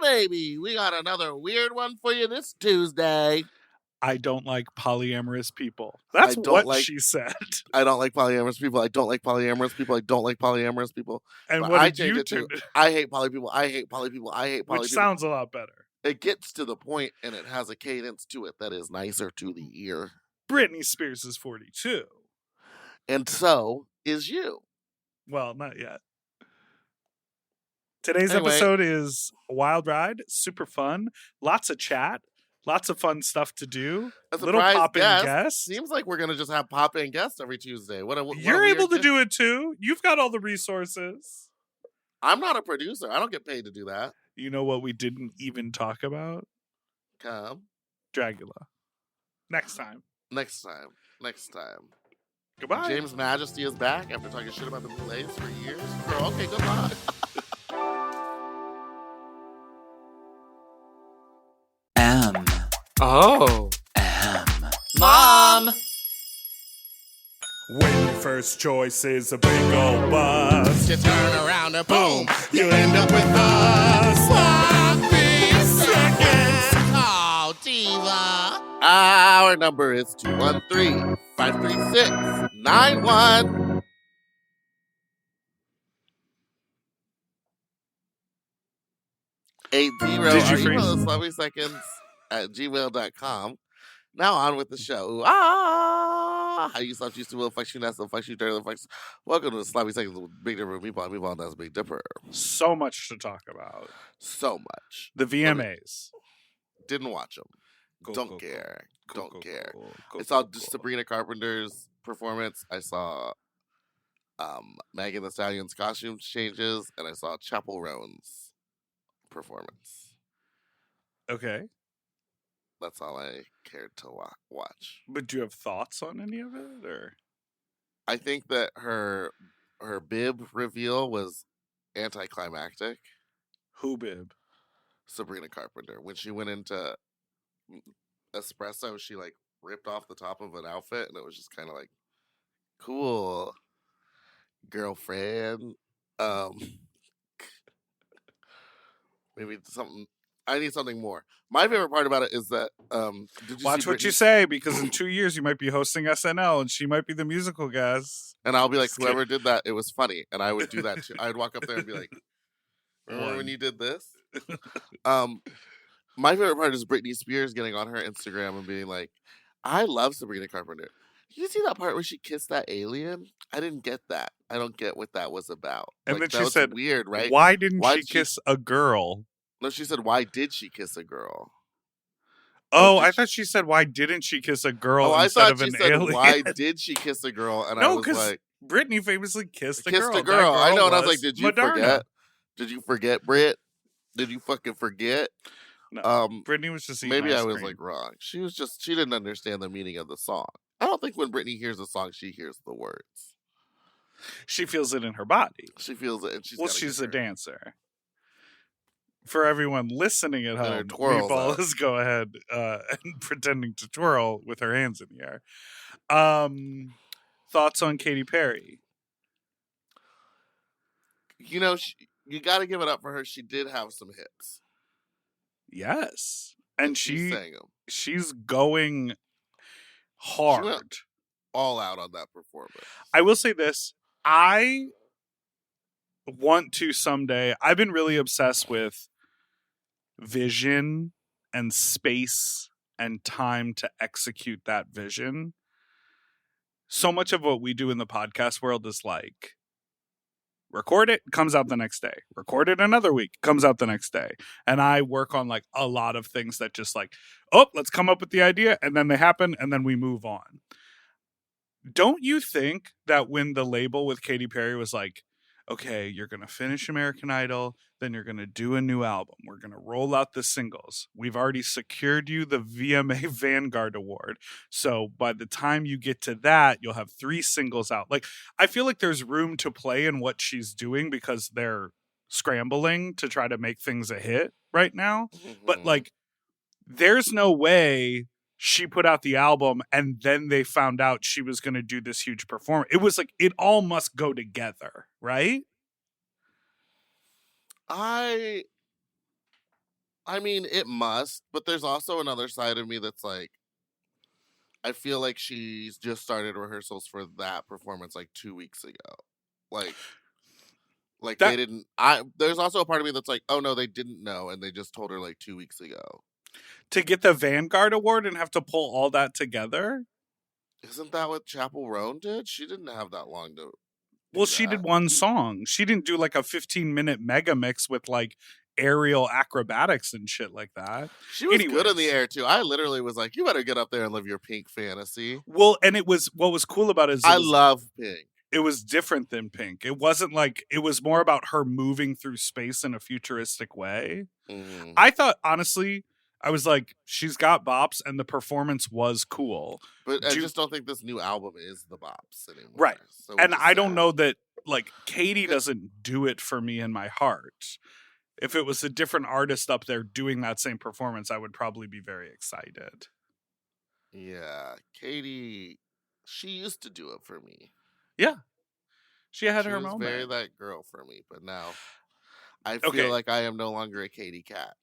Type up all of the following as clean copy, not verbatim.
baby. We got another weird one for you this Tuesday. I don't like polyamorous people. That's what she said. I don't like polyamorous people. I don't like polyamorous people. I don't like polyamorous people. And but what I did you to I hate poly people. I hate poly people. I hate poly Which people. sounds a lot better. It gets to the point and it has a cadence to it that is nicer to the ear. Britney Spears is 42. And so is you. Well, not yet. Today's episode is a wild ride, super fun, lots of chat, lots of fun stuff to do. Little pop-in guests. Seems like we're gonna just have pop-in guests every Tuesday. You're able to do it too. You've got all the resources. I'm not a producer. I don't get paid to do that. You know what we didn't even talk about? Dragula. Next time. Goodbye. James Majesty is back after talking shit about the Boulets for years. Girl, okay, goodbye. Mom! When your first choice is a big old bus, you turn around and boom, you end up with a sloppy seconds. Oh, diva. Our number is 213-536-91. Did you email sloppyseconds@gmail.com. Now on with the show. How you stop used to will fuck you not so fuck you dirty fucks. Welcome to the Sloppy Seconds with Big Dipper and Meatball. Meatball, that's Big Dipper. So much to talk about. So much. The VMAs. Didn't watch them. Don't care. I saw Sabrina Carpenter's performance. I saw Megan Thee Stallion's costume changes, and I saw Chappell Roan's performance. Okay. That's all I cared to watch. But do you have thoughts on any of it, or? I think that her bib reveal was anticlimactic. Who bib? Sabrina Carpenter. When she went into espresso, she like ripped off the top of an outfit, and it was just kind of like, cool, girlfriend. Maybe something. I need something more. My favorite part about it is that did you watch what you say, because in 2 years you might be hosting SNL and she might be the musical guest. And I'll be like, whoever did that, it was funny, and I would do that too. I'd walk up there and be like, remember when you did this? My favorite part is Britney Spears getting on her Instagram and being like, I love Sabrina Carpenter. Did you see that part where she kissed that alien? I didn't get that. I don't get what that was about. And like, then she said, weird, right? Why didn't she kiss a girl? No, she said, why did she kiss a girl? Oh, I thought she said, why didn't she kiss a girl instead of an alien? Why did she kiss a girl? And I was like, Britney famously kissed a girl. I know, and I was like, did you forget? Did you forget, Brit? Did you fucking forget? No, Britney was just eating maybe ice I was cream. like wrong. She didn't understand the meaning of the song. I don't think when Britney hears a song, she hears the words. She feels it in her body. She feels it, and she's a dancer. For everyone listening at home, Meatball is go ahead and pretending to twirl with her hands in the air. Thoughts on Katy Perry? You know, you got to give it up for her. She did have some hits. Yes, and she sang them. She's going hard. She went all out on that performance. I will say this: I want to someday. I've been really obsessed with vision and space and time to execute that vision. So much of what we do in the podcast world is like, record it, comes out the next day. Record it another week, comes out the next day. And I work on like a lot of things that just like, oh, let's come up with the idea, and then they happen, and then we move on. Don't you think that when the label with Katy Perry was like, okay, you're going to finish American Idol, then you're going to do a new album. We're going to roll out the singles. We've already secured you the VMA Vanguard Award. So by the time you get to that, you'll have 3 singles out. Like, I feel like there's room to play in what she's doing because they're scrambling to try to make things a hit right now. Mm-hmm. But like, there's no way she put out the album and then they found out she was going to do this huge performance. It was like, it all must go together, right? I I mean, it must, but there's also another side of me that's like, I feel like she's just started rehearsals for that performance like 2 weeks ago. Like, they That didn't. There's also a part of me that's like, oh no, they didn't know, and they just told her like 2 weeks ago. to get the Vanguard Award and have to pull all that together. Isn't that what Chapel Roan did? She didn't have that long to. Well, she did one song. She didn't do like a 15-minute mega mix with like aerial acrobatics and shit like that. She was good in the air too. I literally was like, you better get up there and live your Pink fantasy. Well, and it was, what was cool about it is I love Pink. It was different than Pink. It wasn't like, it was more about her moving through space in a futuristic way. Mm. I thought, honestly, I was like, she's got bops, and the performance was cool. But I just don't think this new album is the bops anymore. Right. So and I don't know that, like, Katie doesn't do it for me in my heart. If it was a different artist up there doing that same performance, I would probably be very excited. Yeah. Katie, she used to do it for me. Yeah. She had her was moment. Very that girl for me, but now I feel like I am no longer a Katie cat.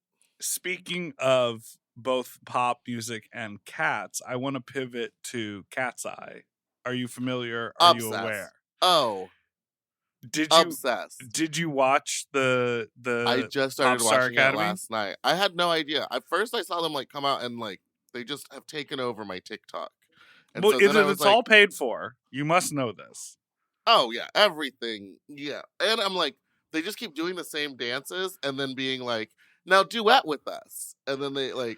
Speaking of both pop music and cats, I want to pivot to Katseye. Are you familiar? Are you aware? Oh. Obsessed. Did you watch the I just started watching Academy? it last night. I had no idea. At first I saw them like come out and like they just have taken over my TikTok. And well, it's all paid for. You must know this. Oh yeah, everything. Yeah. And I'm like, they just keep doing the same dances and then being like, now duet with us. And then they like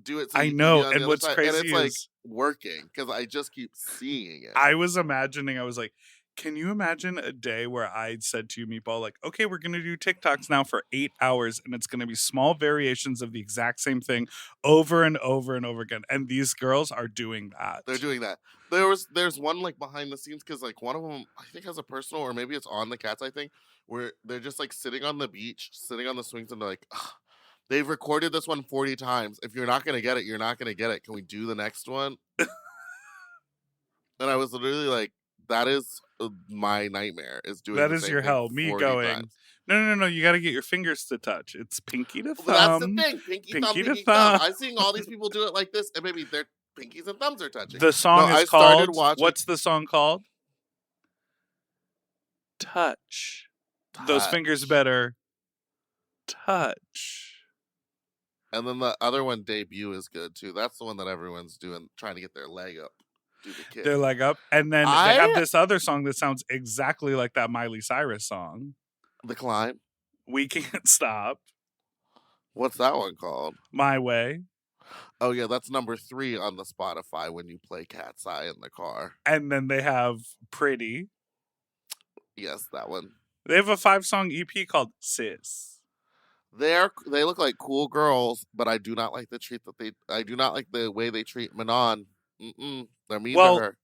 do it. So I know. And what's crazy and it's is like working because I just keep seeing it. I was like, can you imagine a day where I said to you, Meatball, like, okay, we're going to do TikToks now for 8 hours, and it's going to be small variations of the exact same thing over and over and over again. And these girls are doing that. They're doing that. There's one like behind the scenes because like one of them I think has a personal, or maybe it's on the Katseye thing, where they're just like sitting on the beach, sitting on the swings, and they're like, they've recorded this one 40 times. If you're not gonna get it, you're not gonna get it. Can we do the next one? And I was literally like, that is my nightmare. Is doing that is your hell. Me going, times. No. You got to get your fingers to touch. It's pinky to thumb. Well, that's the thing. Pinky to thumb. I'm seeing all these people do it like this, and maybe their pinkies and thumbs are touching. The song is called. What's the song called? Touch. Those fingers better touch. And then the other one, Debut, is good too. That's the one that everyone's doing, trying to get their leg up. Their leg up. And then they have this other song that sounds exactly like that Miley Cyrus song. The Climb. We Can't Stop. What's that one called? My Way. Oh yeah, that's number 3 on the Spotify when you play Katseye in the car. And then they have Pretty. Yes, that one. They have a 5-song EP called Sis. They look like cool girls, but I do not like I do not like the way they treat Manon. They're mean to her.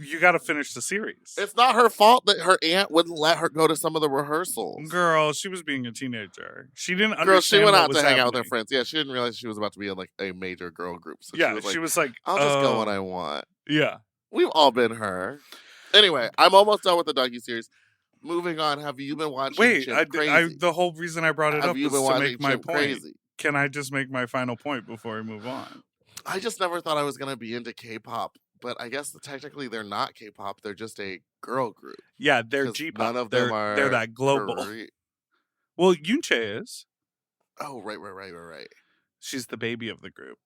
You got to finish the series. It's not her fault that her aunt wouldn't let her go to some of the rehearsals. Girl, she was being a teenager. She didn't understand. Girl, she went out to hang happening. out with her friends. Yeah, she didn't realize she was about to be in like a major girl group. So yeah, she was like, I'll just go when I want. Yeah. We've all been her. Anyway, I'm almost done with the docuseries. Moving on, have you been watching Crazy? The whole reason I brought it up is to make my point. Crazy? Can I just make my final point before we move on? I just never thought I was going to be into K-pop, but I guess technically they're not K-pop. They're just a girl group. Yeah, they're G-pop. None of them are. They're that global. Well, Yoonchae is. Oh, right. She's the baby of the group.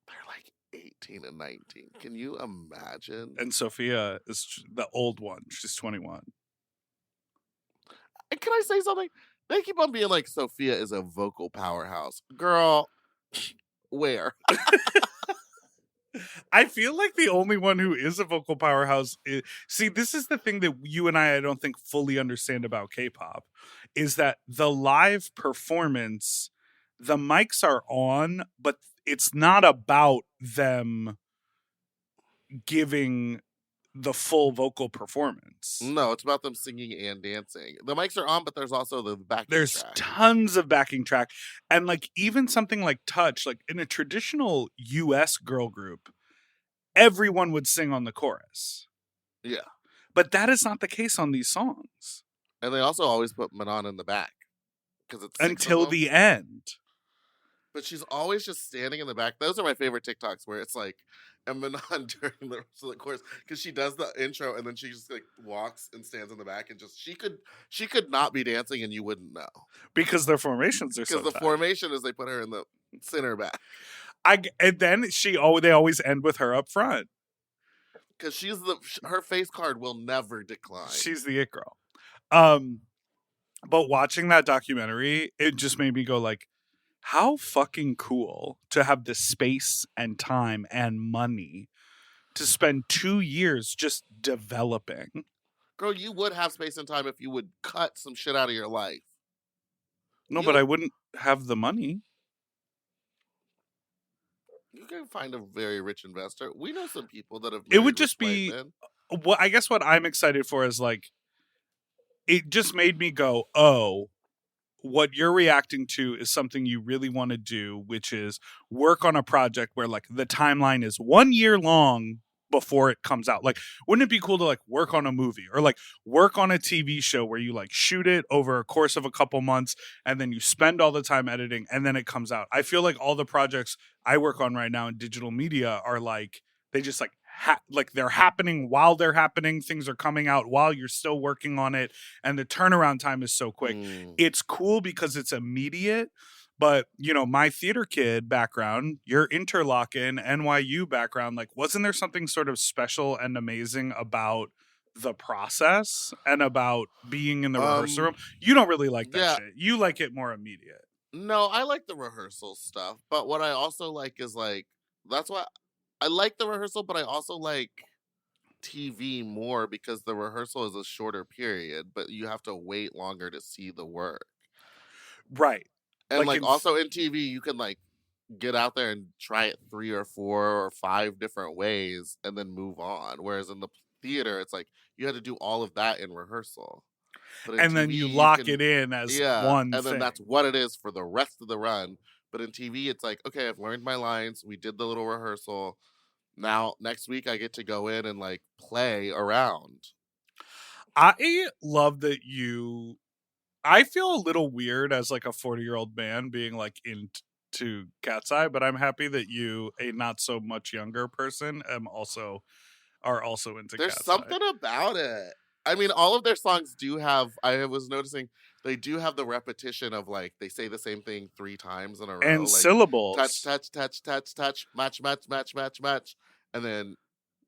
They're like 18 and 19. Can you imagine? And Sophia is the old one. She's 21. Can I say something? They keep on being like, Sophia is a vocal powerhouse. Girl, where? I feel like the only one who is a vocal powerhouse is... See, this is the thing that you and I don't think fully understand about K-pop, is that the live performance, the mics are on, but it's not about them giving the full vocal performance. No, it's about them singing and dancing. The mics are on, but there's also the backing There's track. Tons of backing track. And like even something like Touch, like in a traditional US girl group, everyone would sing on the chorus. Yeah. But that is not the case on these songs. And they also always put Manon in the back. because it's until the end. But she's always just standing in the back. Those are my favorite TikToks where it's like Eminem during the rest of the course because she does the intro and then she just like walks and stands in the back and just she could not be dancing and you wouldn't know because their formations are because the tight. formation is they put her in the center back. And then they always end with her up front because her face card will never decline. She's the it girl. But watching that documentary, it just made me go like, how fucking cool to have the space and time and money to spend 2 years just developing. Girl, you would have space and time if you would cut some shit out of your life. No, but I wouldn't have the money. You can find a very rich investor. We know some people that have. It would just be. Well, I guess what I'm excited for is like, it just made me go, oh, what you're reacting to is something you really want to do, which is work on a project where like the timeline is 1 year long before it comes out. Like, wouldn't it be cool to like work on a movie or like work on a TV show where you like shoot it over a course of a couple months and then you spend all the time editing and then it comes out? I feel like all the projects I work on right now in digital media are like, they just like, like they're happening while they're happening. Things are coming out while you're still working on it. And the turnaround time is so quick. It's cool because it's immediate. But, you know, my theater kid background, your Interlochen NYU background, like, wasn't there something sort of special and amazing about the process and about being in the rehearsal room? You don't really like that shit. You like it more immediate. No, I like the rehearsal stuff. But what I also like is like, that's why I like the rehearsal, but I also like TV more because the rehearsal is a shorter period, but you have to wait longer to see the work. Right. And like also in TV, you can like get out there and try it 3 or 4 or 5 different ways and then move on. Whereas in the theater, it's like you had to do all of that in rehearsal. But and TV, then you lock it in as one thing. And then that's what it is for the rest of the run. But in TV, it's like, okay, I've learned my lines. We did the little rehearsal. Now, next week, I get to go in and, like, play around. I love that I feel a little weird as, like, a 40-year-old man being, like, into Katseye, but I'm happy that you, a not-so-much younger person, are also into Katseye. There's something about it. I mean, all of their songs do have, I was noticing, they do have the repetition of, like, they say the same thing 3 times in a row. And like, syllables. Touch, touch, touch, touch, touch, match, match, match, match, match. And then...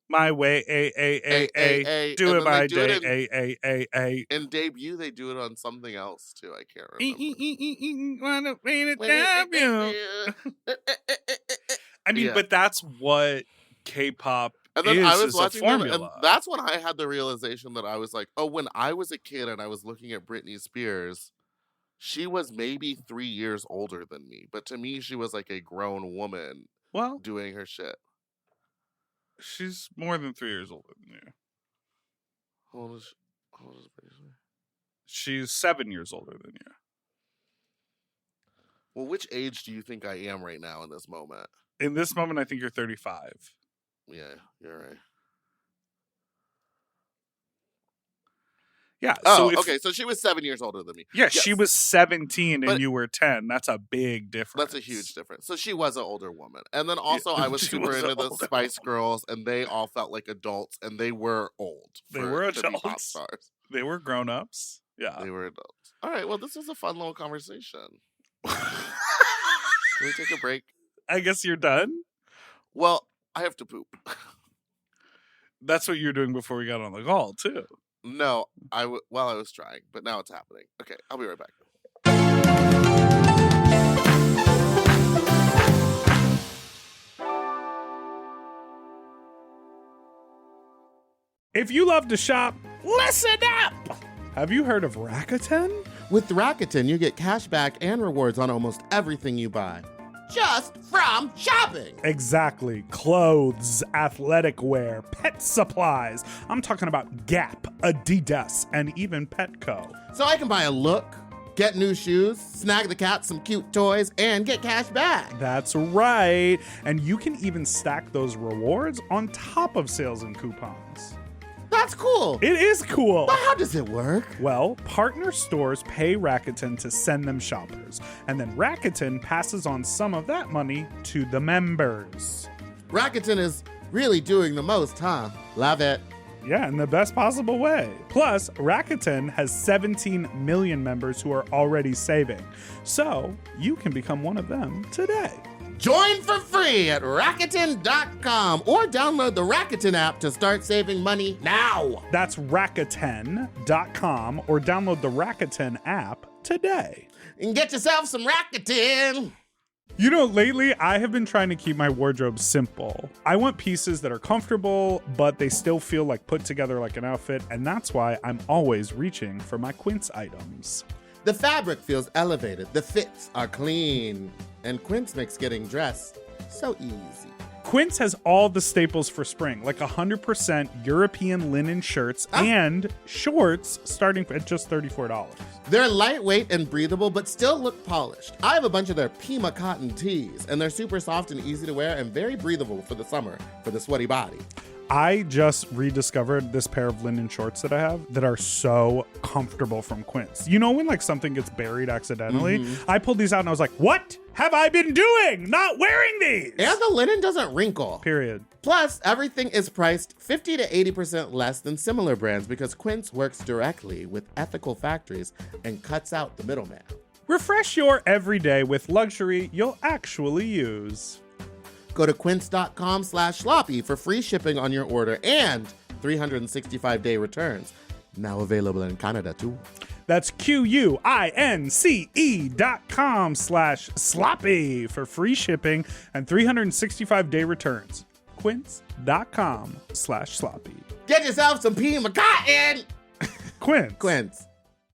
My way, a. Do it my day, a. In debut, they do it on something else, too. I can't remember. I mean, but that's what K-pop and then I was watching them, and that's when I had the realization that I was like, oh, when I was a kid and I was looking at Britney Spears, she was maybe 3 years older than me. But to me, she was like a grown woman doing her shit. She's more than 3 years older than you. How old is Britney Spears? She's 7 years older than you. Well, which age do you think I am right now in this moment? In this moment, I think you're 35. Yeah, you're right. Yeah. Oh, okay. So she was 7 years older than me. Yeah, yes. She was 17 and you were 10. That's a big difference. That's a huge difference. So she was an older woman. And then also I was super into the Spice Girls, and they all felt like adults, and they were old. They were adults. Pop stars. They were grown-ups. Yeah. They were adults. All right. Well, this was a fun little conversation. Can we take a break? I guess you're done? Well, I have to poop. That's what you were doing before we got on the call, too. No, I was trying, but now it's happening. Okay, I'll be right back. If you love to shop, listen up! Have you heard of Rakuten? With Rakuten, you get cash back and rewards on almost everything you buy. Just from shopping. Exactly. Clothes, athletic wear, pet supplies. I'm talking about Gap, Adidas, and even Petco. So I can buy a look, get new shoes, snag the cat some cute toys, and get cash back. That's right. And you can even stack those rewards on top of sales and coupons. That's That's cool. It is cool. But how does it work? Well, partner stores pay Rakuten to send them shoppers, and then Rakuten passes on some of that money to the members. Rakuten is really doing the most, huh? Love it. Yeah, in the best possible way. Plus, Rakuten has 17 million members who are already saving. So, you can become one of them today. Join for free at Rakuten.com or download the Rakuten app to start saving money now. That's Rakuten.com or download the Rakuten app today. And get yourself some Rakuten. You know, lately I have been trying to keep my wardrobe simple. I want pieces that are comfortable, but they still feel like put together like an outfit, and that's why I'm always reaching for my Quince items. The fabric feels elevated, the fits are clean, and Quince makes getting dressed so easy. Quince has all the staples for spring, like 100% European linen shirts and shorts starting at just $34. They're lightweight and breathable, but still look polished. I have a bunch of their Pima cotton tees, and they're super soft and easy to wear and very breathable for the summer for the sweaty body. I just rediscovered this pair of linen shorts that I have that are so comfortable from Quince. You know when like something gets buried accidentally? I pulled these out and I was like, what have I been doing? Not wearing these! And the linen doesn't wrinkle. Period. Plus, everything is priced 50 to 80% less than similar brands because Quince works directly with ethical factories and cuts out the middleman. Refresh your everyday with luxury you'll actually use. Go to quince.com/sloppy for free shipping on your order and 365-day returns. Now available in Canada, too. That's QUINCE.com/sloppy for free shipping and 365-day returns. Quince.com/sloppy. Get yourself some Pima cotton! Quince. Quince.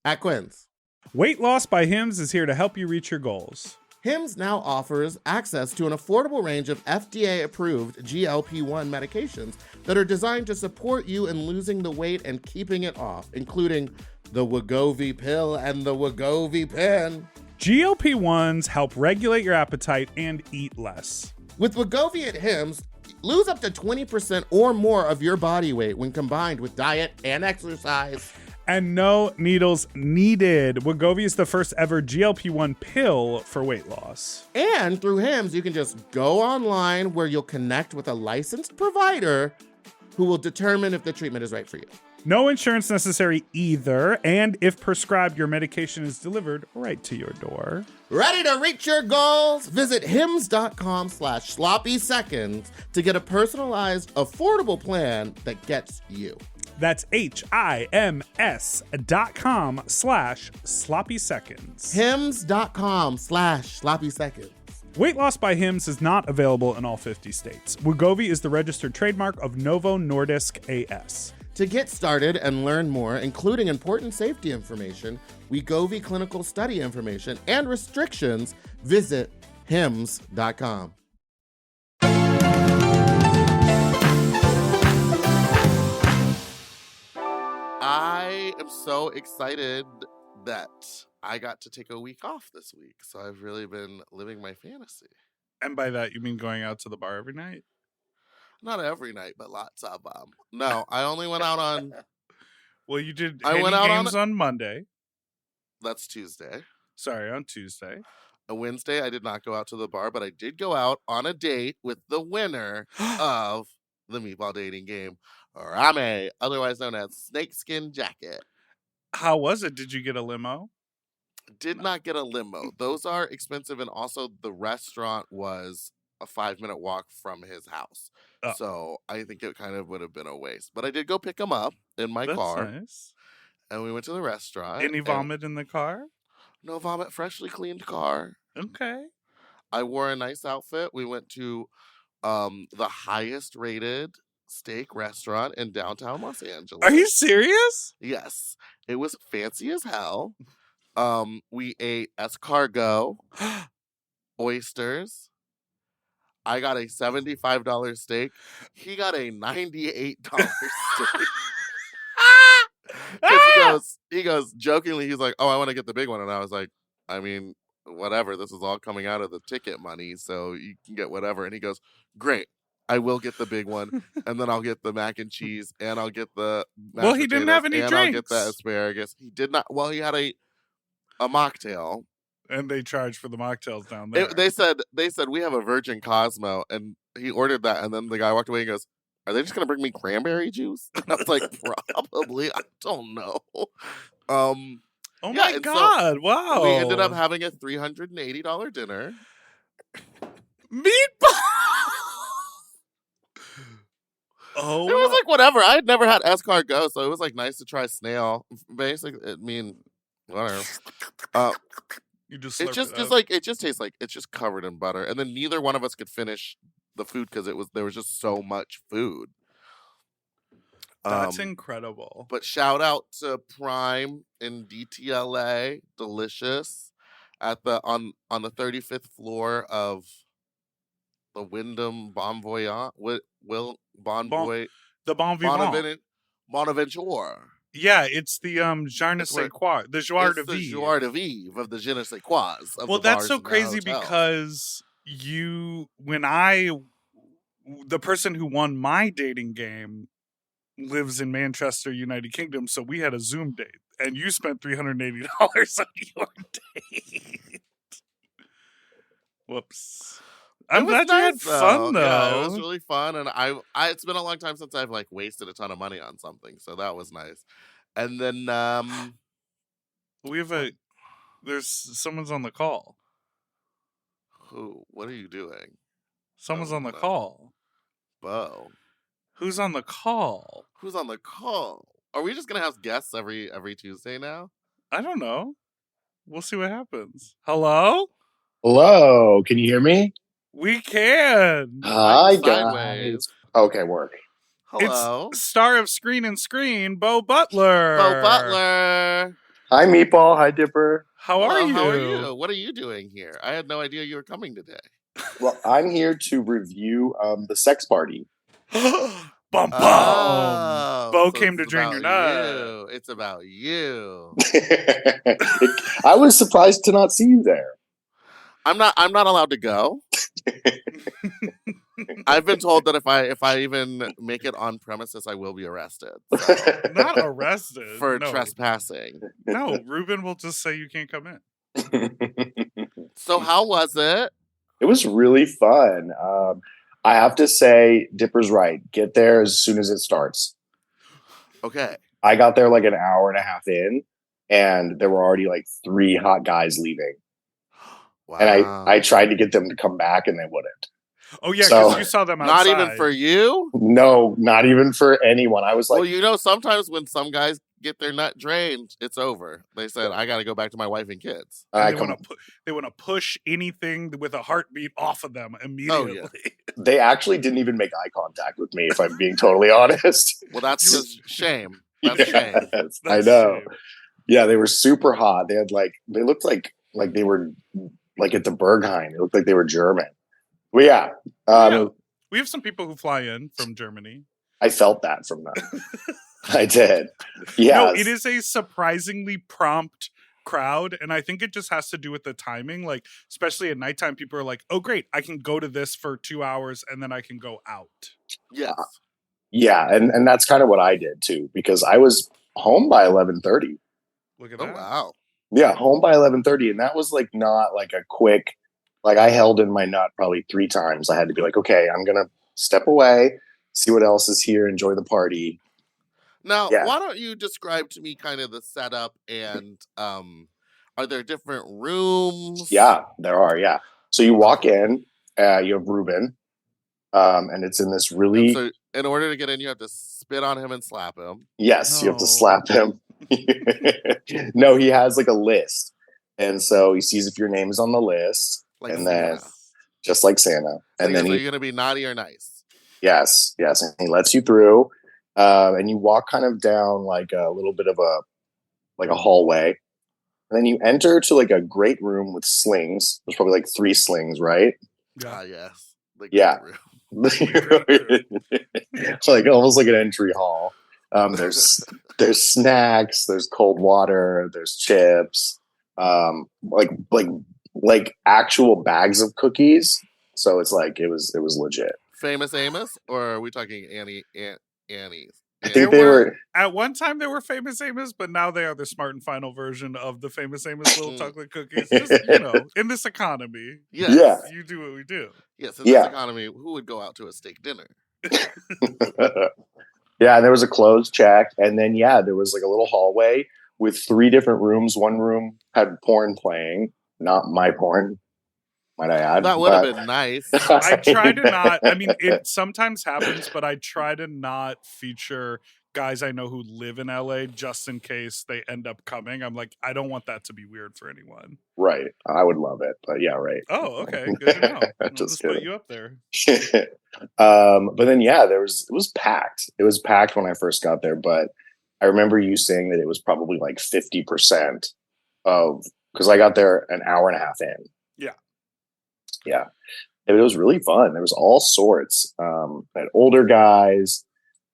At Quince. Weight Loss by Hims is here to help you reach your goals. Hims now offers access to an affordable range of FDA-approved GLP-1 medications that are designed to support you in losing the weight and keeping it off, including the Wegovy pill and the Wegovy pen. GLP-1s help regulate your appetite and eat less. With Wegovy at Hims, lose up to 20% or more of your body weight when combined with diet and exercise. And no needles needed. Wegovy is the first ever GLP-1 pill for weight loss. And through Hims, you can just go online where you'll connect with a licensed provider who will determine if the treatment is right for you. No insurance necessary either, and if prescribed, your medication is delivered right to your door. Ready to reach your goals? Visit hims.com/sloppy seconds to get a personalized, affordable plan that gets you. That's HIMS.com/sloppy seconds. hims.com/sloppy seconds. Weight Loss by Hims is not available in all 50 states. Wegovy is the registered trademark of Novo Nordisk AS. To get started and learn more, including important safety information, Wegovy clinical study information, and restrictions, visit hims.com. I am so excited that I got to take a week off this week. So I've really been living my fantasy. And by that, you mean going out to the bar every night? Not every night, but lots of them. No, I only went out on... Well, you did I went out games on Monday. That's Tuesday. Sorry, on Tuesday. A Wednesday, I did not go out to the bar, but I did go out on a date with the winner of the meatball dating game, Rame, otherwise known as Snakeskin Jacket. How was it? Did you get a limo? Did not get a limo. Those are expensive, and also the restaurant was a 5-minute walk from his house. Oh. So I think it kind of would have been a waste. But I did go pick him up in my car. Nice. And we went to the restaurant. Any vomit in the car? No vomit, freshly cleaned car. Okay. I wore a nice outfit. We went to the highest rated steak restaurant in downtown Los Angeles. Are you serious? Yes. It was fancy as hell. We ate escargot, oysters. I got a $75 steak. He got a $98 steak. He goes jokingly, he's like, "Oh, I want to get the big one." And I was like, "I mean, whatever. This is all coming out of the ticket money, so you can get whatever." And he goes, "Great. I will get the big one, and then I'll get the mac and cheese, and I'll get the mashed Well, he didn't have any potatoes, and I'll get the drinks. asparagus. He did not. Well, he had a mocktail. And they charge for the mocktails down there. They said we have a Virgin Cosmo, and he ordered that, and then the guy walked away and goes, "Are they just gonna bring me cranberry juice?" And I was like, "Probably. I don't know." Oh my God! Wow. We ended up having a $380 dinner. Meatball. Oh, it was like whatever. I had never had escargot, so it was like nice to try snail. Basically, I mean, whatever. You just it just tastes like it's just covered in butter, and then neither one of us could finish the food because there was just so much food. That's incredible. But shout out to Prime in DTLA, delicious, at the on the 35th floor of the Wyndham Bon Voyant. The Bon Vivant. Bonaventure. Yeah, it's the je ne sais quoi, the joie de vivre. The joie de vivre of the je ne sais quoi. Well, that's so crazy because the person who won my dating game lives in Manchester, United Kingdom, so we had a Zoom date, and you spent $380 on your date. Whoops. I'm glad you had fun, though. Yeah, it was really fun, and I it's been a long time since I've like wasted a ton of money on something, so that was nice. And then we have someone's on the call. Who? What are you doing? Someone's on the call. Beau. Who's on the call? Who's on the call? Are we just gonna have guests every Tuesday now? I don't know. We'll see what happens. Hello? Hello. Can you hear me? We can. Hi, guys. Okay, work. Hello. It's star of Screen and Screen, Beau Butler. Beau Butler. Hi, Meatball. Hi, Dipper. How are you? How are you? What are you doing here? I had no idea you were coming today. Well, I'm here to review the sex party. Bum bum. Beau came to drain your nut. It's about you. I was surprised to not see you there. I'm not allowed to go. I've been told that if I even make it on premises, I will be arrested. So. Not arrested for trespassing. No, Ruben will just say you can't come in. So how was it? It was really fun. I have to say, Dipper's right. Get there as soon as it starts. Okay. I got there like an hour and a half in, and there were already like 3 hot guys leaving. Wow. And I tried to get them to come back, and they wouldn't. Oh, yeah, because you saw them outside. Not even for you? No, not even for anyone. I was like... Well, sometimes when some guys get their nut drained, it's over. They said, I got to go back to my wife and kids. And they want to push anything with a heartbeat off of them immediately. Oh, yeah. They actually didn't even make eye contact with me, if I'm being totally honest. Well, that's just shame. That's shame. That's I know. Shame. Yeah, they were super hot. They looked like they were like at the Berghain. It looked like they were German. Well, yeah. We have some people who fly in from Germany. I felt that from them. I did. Yeah. No, it is a surprisingly prompt crowd, and I think it just has to do with the timing. Like, especially at nighttime, people are like, "Oh, great! I can go to this for 2 hours, and then I can go out." Yes. Yeah, and that's kind of what I did too, because I was home by 11:30. Look at that! Oh, wow. Yeah, home by 11:30, and that was like not like a quick. Like I held in my nut probably 3 times. I had to be like, okay, I'm gonna step away, see what else is here, enjoy the party. Now, why don't you describe to me kind of the setup and are there different rooms? Yeah, there are. Yeah, so you walk in, you have Ruben, and it's in this really. So in order to get in, you have to spit on him and slap him. Yes, you have to slap him. No, he has like a list, and so he sees if your name is on the list. Like and Santa. Then just like Santa. And then you're going to be naughty or nice. Yes. And he lets you through. And you walk kind of down like a little bit of a hallway. And then you enter to like a great room with slings. There's probably like 3 slings, right? Yes. Like almost like an entry hall. There's snacks, there's cold water, there's chips, like actual bags of cookies. So it's like it was legit. Famous Amos, or are we talking Annie's? I think they were at one time they were Famous Amos, but now they are the Smart and Final version of the Famous Amos little chocolate cookies. Just in this economy, yes. You do what we do. Yes, in this economy, who would go out to a steak dinner? Yeah, there was a closed check, and then there was like a little hallway with 3 different rooms. One room had porn playing, not my porn, might I add. That would have been nice. I try to not. I mean, it sometimes happens, but I try to not feature guys I know who live in LA just in case they end up coming. I'm like, I don't want that to be weird for anyone. Right. I would love it, but yeah, right. Oh, okay. Good to know. I'll just put you up there. But then it was packed. It was packed when I first got there, but I remember you saying that it was probably like 50% of, because I got there an hour and a half in. Yeah. It was really fun. There was all sorts. Had older guys,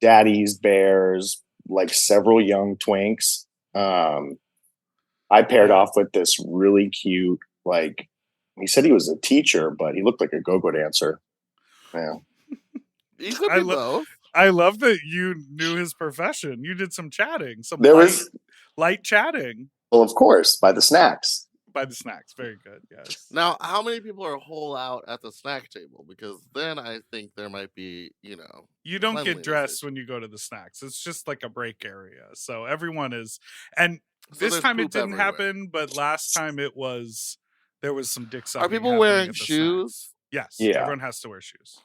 daddies, bears, like several young twinks. I paired off with this really cute, like, he said he was a teacher, but he looked like a go-go dancer. Yeah. He could be both. I love that you knew his profession. You did some chatting, light chatting. Well, of course, by the snacks. Very good. Yes. Now, how many people are whole out at the snack table? Because then I think there might be, you don't get dressed when you go to the snacks. It's just like a break area. So everyone is, and this time it didn't happen, but last time there was some dick sucking. Are people wearing shoes? Snacks. Yes. Yeah. Everyone has to wear shoes.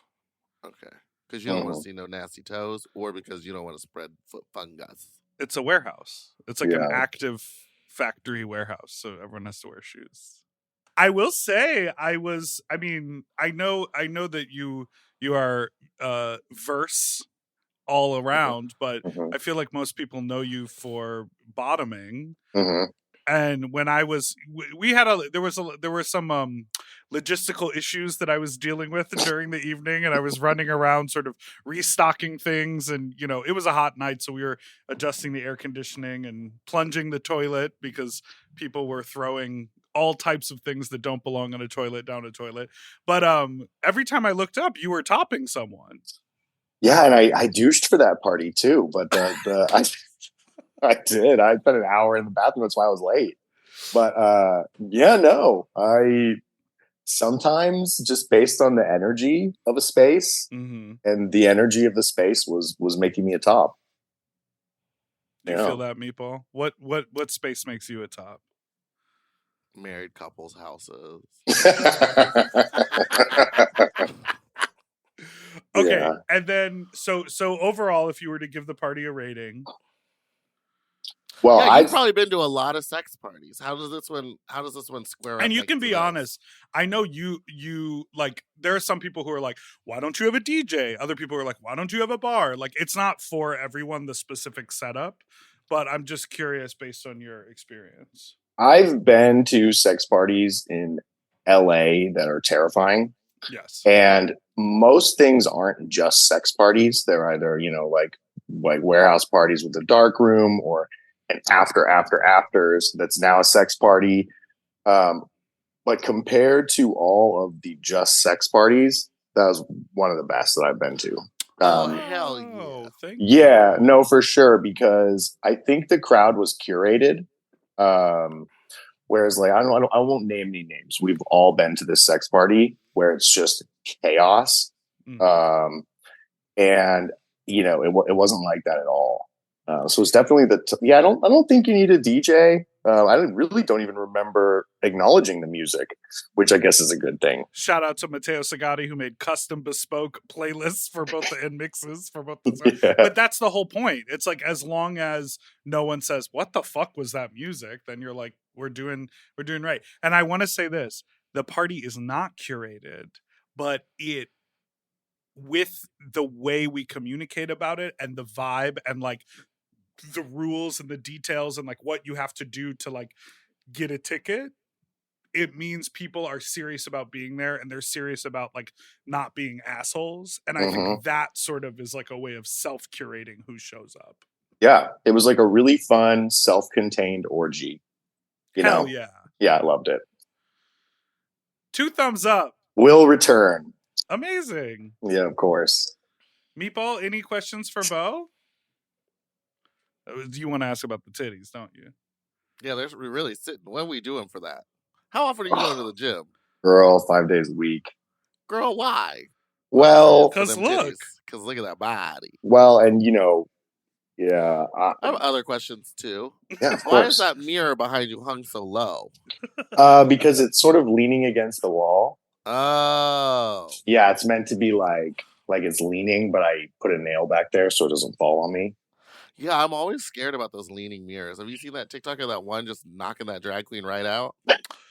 Okay. Because you don't want to see no nasty toes, or because you don't want to spread foot fungus. It's a warehouse. It's like an active factory warehouse, so everyone has to wear shoes. I will say I know that you are verse all around, but I feel like most people know you for bottoming. And when I was, there were some logistical issues that I was dealing with during the evening, and I was running around sort of restocking things, and it was a hot night, so we were adjusting the air conditioning and plunging the toilet because people were throwing all types of things that don't belong on a toilet down a toilet. But every time I looked up, you were topping someone. Yeah, and I douched for that party too, but I did. I spent an hour in the bathroom. That's why I was late. But I sometimes just based on the energy of a space, and the energy of the space was making me a top. Do you feel that, Meatball? What space makes you a top? Married couples' houses. Okay, and then so overall, if you were to give the party a rating. Well, I've probably been to a lot of sex parties. How does this one square up? And you can be honest. I know you like, there are some people who are like, why don't you have a DJ? Other people are like, why don't you have a bar? Like, it's not for everyone, the specific setup, but I'm just curious based on your experience. I've been to sex parties in LA that are terrifying. Yes. And most things aren't just sex parties. They're either, like warehouse parties with a dark room, or an afters that's now a sex party. But compared to all of the just sex parties, that was one of the best that I've been to. Hell yeah. Thank you. Yeah, no, for sure. Because I think the crowd was curated. Whereas, like, I won't name any names. We've all been to this sex party where it's just chaos. And it wasn't like that at all. So it's definitely I don't think you need a DJ. I don't even remember acknowledging the music, which I guess is a good thing. Shout out to Matteo Sagatti, who made custom bespoke playlists for both the end mixes for both the songs. Yeah. But that's the whole point. It's like, as long as no one says, what the fuck was that music? Then you're like, we're doing right. And I want to say this, the party is not curated, but with the way we communicate about it and the vibe and like the rules and the details and like what you have to do to like get a ticket, it means people are serious about being there and they're serious about like not being assholes. And I think that sort of is like a way of self-curating who shows up. Yeah. It was like a really fun, self-contained orgy. Hell yeah. Yeah, I loved it. 2 thumbs up. Will return. Amazing. Yeah, of course. Meatball, any questions for Beau? You want to ask about the titties, don't you? Yeah, there's really sitting. What are we doing for that? How often are you going to the gym? Girl, 5 days a week. Girl, why? Well, For 'Cause them look. titties. Because look at that body. well, and yeah, I have other questions too. yeah, of Why is course. that mirror behind you hung so low? Because it's sort of leaning against the wall. Oh. Yeah, it's meant to be like it's leaning, but I put a nail back there so it doesn't fall on me. Yeah, I'm always scared about those leaning mirrors. Have you seen that TikTok of that one just knocking that drag queen right out?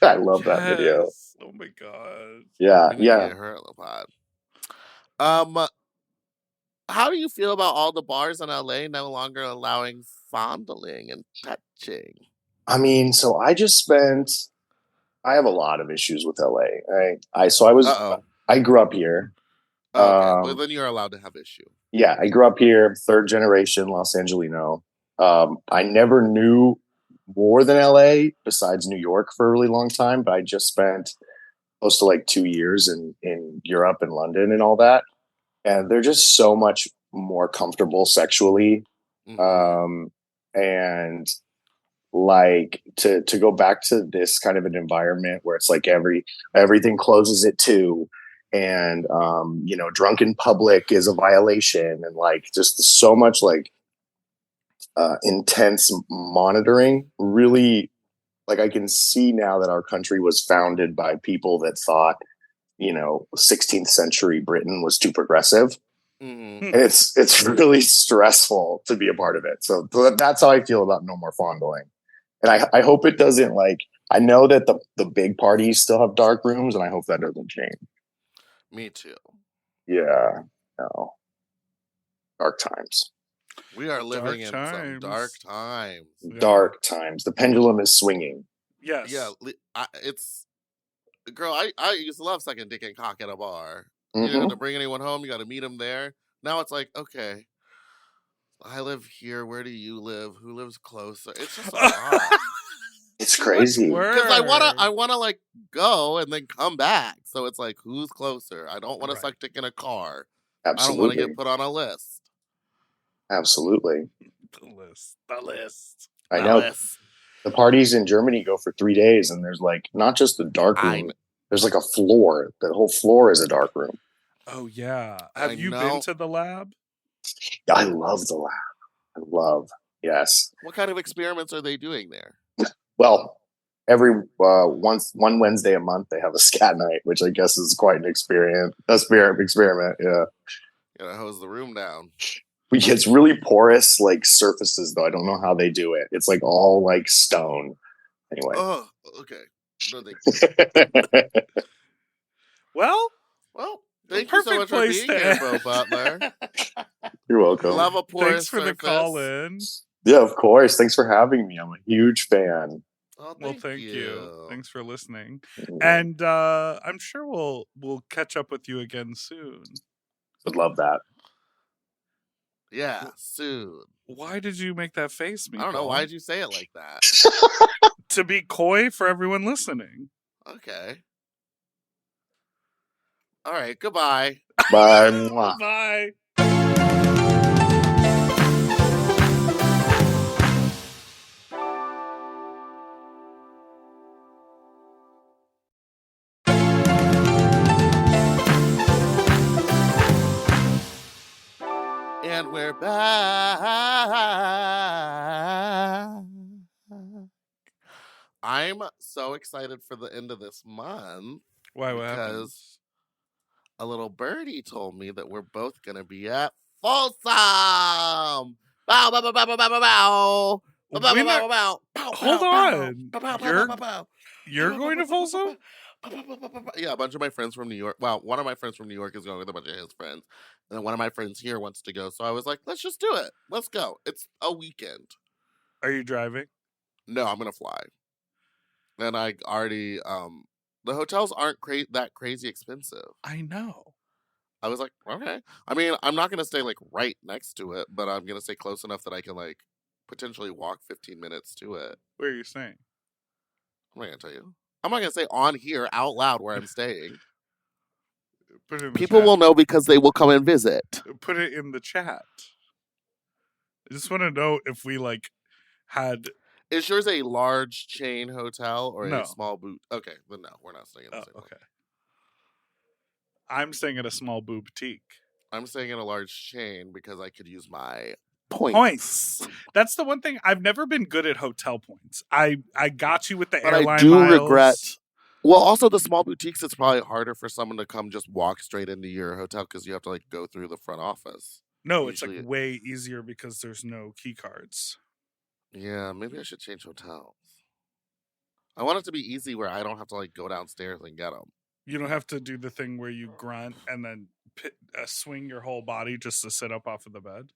I love that video. Yes. Oh my god. Yeah, We need to get her on the pod. How do you feel about all the bars in LA no longer allowing fondling and touching? I mean, so I have a lot of issues with LA. I grew up here. Okay, well then you're allowed to have issue. Yeah, I grew up here, third generation Los Angelino. I never knew more than LA besides New York for a really long time, but I just spent close to like 2 years in Europe and London and all that. And they're just so much more comfortable sexually. And like to go back to this kind of an environment where it's like everything closes at 2, and drunk in public is a violation, and like just so much like intense monitoring. Really, like I can see now that our country was founded by people that thought 16th century Britain was too progressive. And it's really stressful to be a part of it. So that's how I feel about no more fondling. And I hope it doesn't, like, I know that the big parties still have dark rooms, and I hope that doesn't change. Me too. Yeah. No. Dark times. We are living in some dark times. Yeah. Dark times. The pendulum is swinging. Yes. Yeah, it's... Girl, I used to love sucking dick and cock at a bar. Mm-hmm. You didn't have to bring anyone home. You got to meet them there. Now it's like, okay, I live here. Where do you live? Who lives closer? It's just a lot. It's crazy. Because I wanna like go and then come back. So it's like, who's closer? I don't want to suck dick in a car. Absolutely. I don't want to get put on a list. Absolutely. The list. I know. The parties in Germany go for 3 days, and there's like not just the dark room. There's like a floor. The whole floor is a dark room. Oh yeah. Have you been to the lab? Yeah, I love the lab. Yes. What kind of experiments are they doing there? Well, every one Wednesday a month they have a scat night, which I guess is quite an experiment. Yeah. Gotta hose the room down. It's really porous, like surfaces, though. I don't know how they do it. It's like all like stone. Anyway. Oh, okay. No, well, thank you so much for being here, Beau Butler. You're welcome. Love a porous Thanks for the call in. Yeah, of course. Thanks for having me. I'm a huge fan. Oh, thank you. Thanks for listening. Mm-hmm. And I'm sure we'll catch up with you again soon. Would love that. Yeah, soon. Why did you make that face, Meatball? I don't know. Why did you say it like that? To be coy for everyone listening. Okay. All right. Goodbye. Bye. Bye. And we're back. I'm so excited for the end of this month. Why? What happened? Because a little birdie told me that we're both going to be at Folsom. Bow, bow, bow, bow, bow, bow, bow, bow. Hold on. You're going to Folsom? Yeah, a bunch of my friends from New York. Well, one of my friends from New York is going with a bunch of his friends. And then one of my friends here wants to go. So I was like, let's just do it. Let's go. It's a weekend. Are you driving? No, I'm going to fly. And I already, the hotels aren't that crazy expensive. I know. I was like, okay. I mean, I'm not going to stay like right next to it, but I'm going to stay close enough that I can like potentially walk 15 minutes to it. Where are you staying? I'm not going to tell you. I'm not going to say on here out loud where I'm staying. Put it in the People chat. will know because they will come and visit. Put it in the chat. I just want to know if we like had. Is yours a large chain hotel or No. a small boot? Okay, then no, we're not staying in the same one. Okay. I'm staying at a small boutique. I'm staying in a large chain because I could use my Points. That's the one thing. I've never been good at hotel points. I got you with the But airline I do miles. regret. Well, also the small boutiques, it's probably harder for someone to come just walk straight into your hotel because you have to like go through the front office. No, Usually- it's like way easier because there's no key cards. Yeah, maybe I should change hotels. I want it to be easy where I don't have to like go downstairs and get them. You don't have to do the thing where you grunt and then swing your whole body just to sit up off of the bed.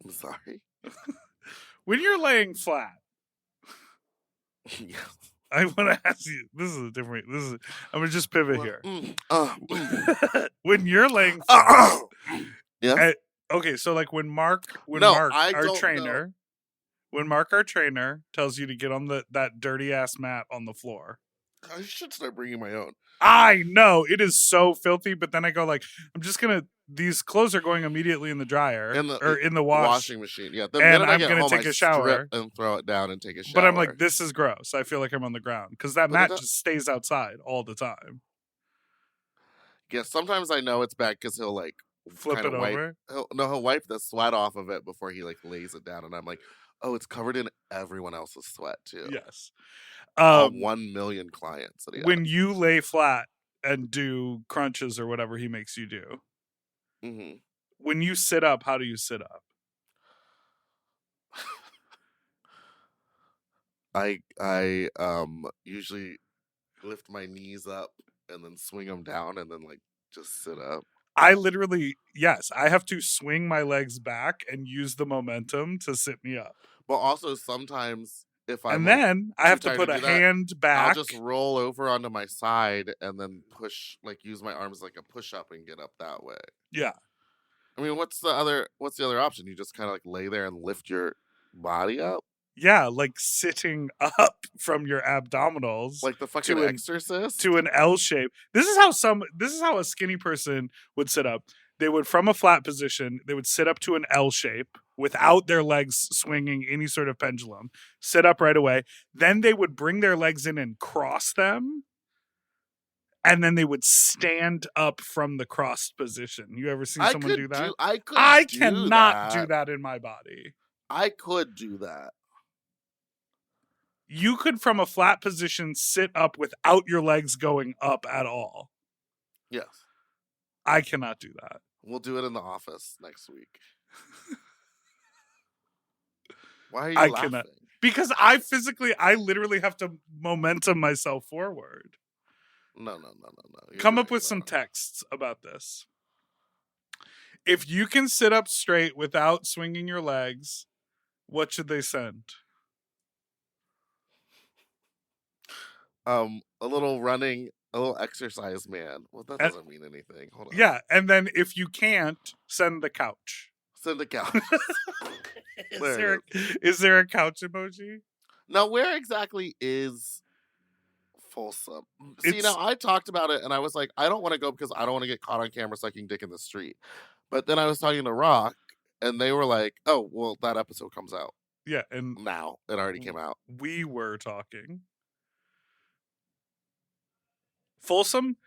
I'm sorry. When you're laying flat, Yeah. I want to ask you. This is a different. I'm gonna just pivot here. When you're laying flat, Yeah. okay. So like when Mark, I our don't trainer, know. when Mark, our trainer, tells you to get on that dirty ass mat on the floor. I should start bringing my own. I know it is so filthy, but then I go like, I'm just gonna. These clothes are going immediately in the dryer or in the washing machine. Yeah, the and minute I I'm get gonna home, take I a shower strip and throw it down and take a shower. But I'm like, this is gross. I feel like I'm on the ground because that But mat just stays outside all the time. Yeah, sometimes I know it's bad because he'll like Flip it over. He'll wipe the sweat off of it before he like lays it down, and I'm like, oh, it's covered in everyone else's sweat too. Yes. All 1 million clients. When you lay flat and do crunches or whatever he makes you do, mm-hmm. When you sit up, how do you sit up? I usually lift my knees up and then swing them down and then like just sit up. I literally, yes, I have to swing my legs back and use the momentum to sit me up. But also sometimes if I'm then I have to put a hand back. I'll just roll over onto my side and then push, like use my arms like a push up and get up that way. Yeah. I mean, what's the other option? You just kind of like lay there and lift your body up? Yeah, like sitting up from your abdominals. Like the fucking Exorcist? To an L shape. This is how a skinny person would sit up. They would, from a flat position, they would sit up to an L shape without their legs swinging any sort of pendulum. Sit up right away. Then they would bring their legs in and cross them. And then they would stand up from the crossed position. You ever seen someone do that? I cannot do that in my body. I could do that. You could, from a flat position, sit up without your legs going up at all. Yes. I cannot do that. We'll do it in the office next week. Why are you laughing? Cannot. Because I literally have to momentum myself forward. No. Come up with some texts about this. If you can sit up straight without swinging your legs, what should they send? A little running, a little exercise man. Well, that doesn't mean anything. Hold on. Yeah, and then if you can't, send the couch. Send the couch. Is there a couch emoji? Now, where exactly is Folsom? See, now I talked about it and I was like, I don't want to go because I don't want to get caught on camera sucking dick in the street. But then I was talking to Rock and they were like, oh, well, that episode comes out. Yeah, and now it already came out. We were talking. Folsom,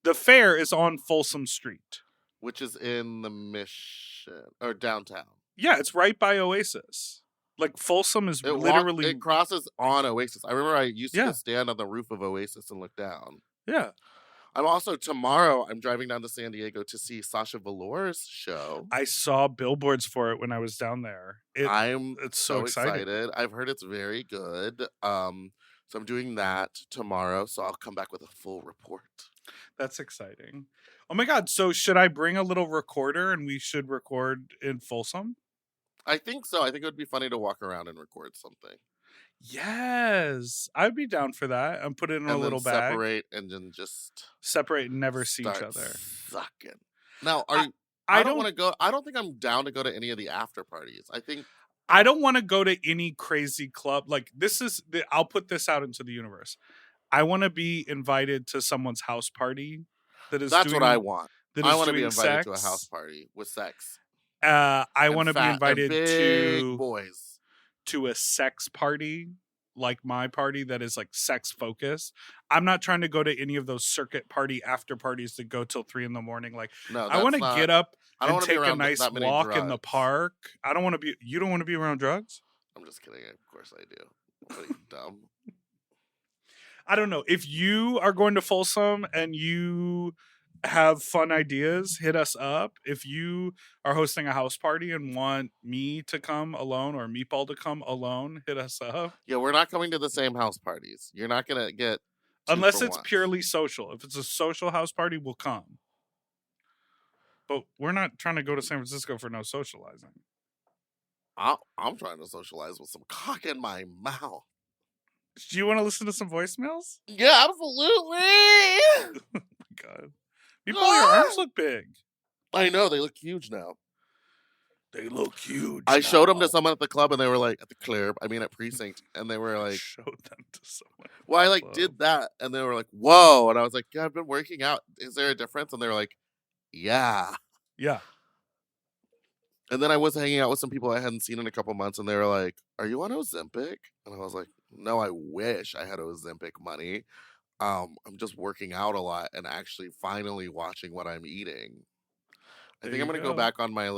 the fair is on Folsom Street, which is in the Mission or downtown. Yeah, it's right by Oasis. Like Folsom is literally it crosses on Oasis. I remember I used to stand on the roof of Oasis and look down. Yeah. I'm also tomorrow I'm driving down to San Diego to see Sasha Velour's show. I saw billboards for it when I was down there. It's so excited. I've heard it's very good. So I'm doing that tomorrow, so I'll come back with a full report. That's exciting. Oh my God. So should I bring a little recorder and we should record in Folsom? I think so. I think it would be funny to walk around and record something. Yes. I'd be down for that. And put it in a little bag. Separate and then just separate and never see each other. Sucking. Now, I don't want to go. I don't think I'm down to go to any of the after parties. I don't want to go to any crazy club. Like I'll put this out into the universe. I want to be invited to someone's house party That's what I want. I want to be invited to a house party with sex. I want to be invited big boys to a sex party, like my party, that is like sex focused. I'm not trying to go to any of those circuit party after parties that go till 3 a.m. Like, no, I want to get up and take a nice walk drugs. in the park. I don't want to be. You don't want to be around drugs? I'm just kidding. Of course I do. What are you, dumb? I don't know. If you are going to Folsom and you have fun ideas, hit us up. If you are hosting a house party and want me to come alone or Meatball to come alone, hit us up. Yeah, we're not coming to the same house parties. You're not going to get unless it's purely social. If it's a social house party, we'll come. But we're not trying to go to San Francisco for no socializing. I'm trying to socialize with some cock in my mouth. Do you want to listen to some voicemails? Yeah, absolutely. Oh my God. People, your arms look big. I know, they look huge now. They look huge. I showed them to someone at the club, and they were like, at the club, I mean at Precinct, and they were like, showed them to someone. Well, I like did that, and they were like, whoa, and I was like, yeah, I've been working out. Is there a difference? And they were like, yeah. Yeah. And then I was hanging out with some people I hadn't seen in a couple months, and they were like, are you on Ozempic? And I was like, no, I wish I had Ozempic money. I'm just working out a lot and actually finally watching what I'm eating. I think I'm going to go back on my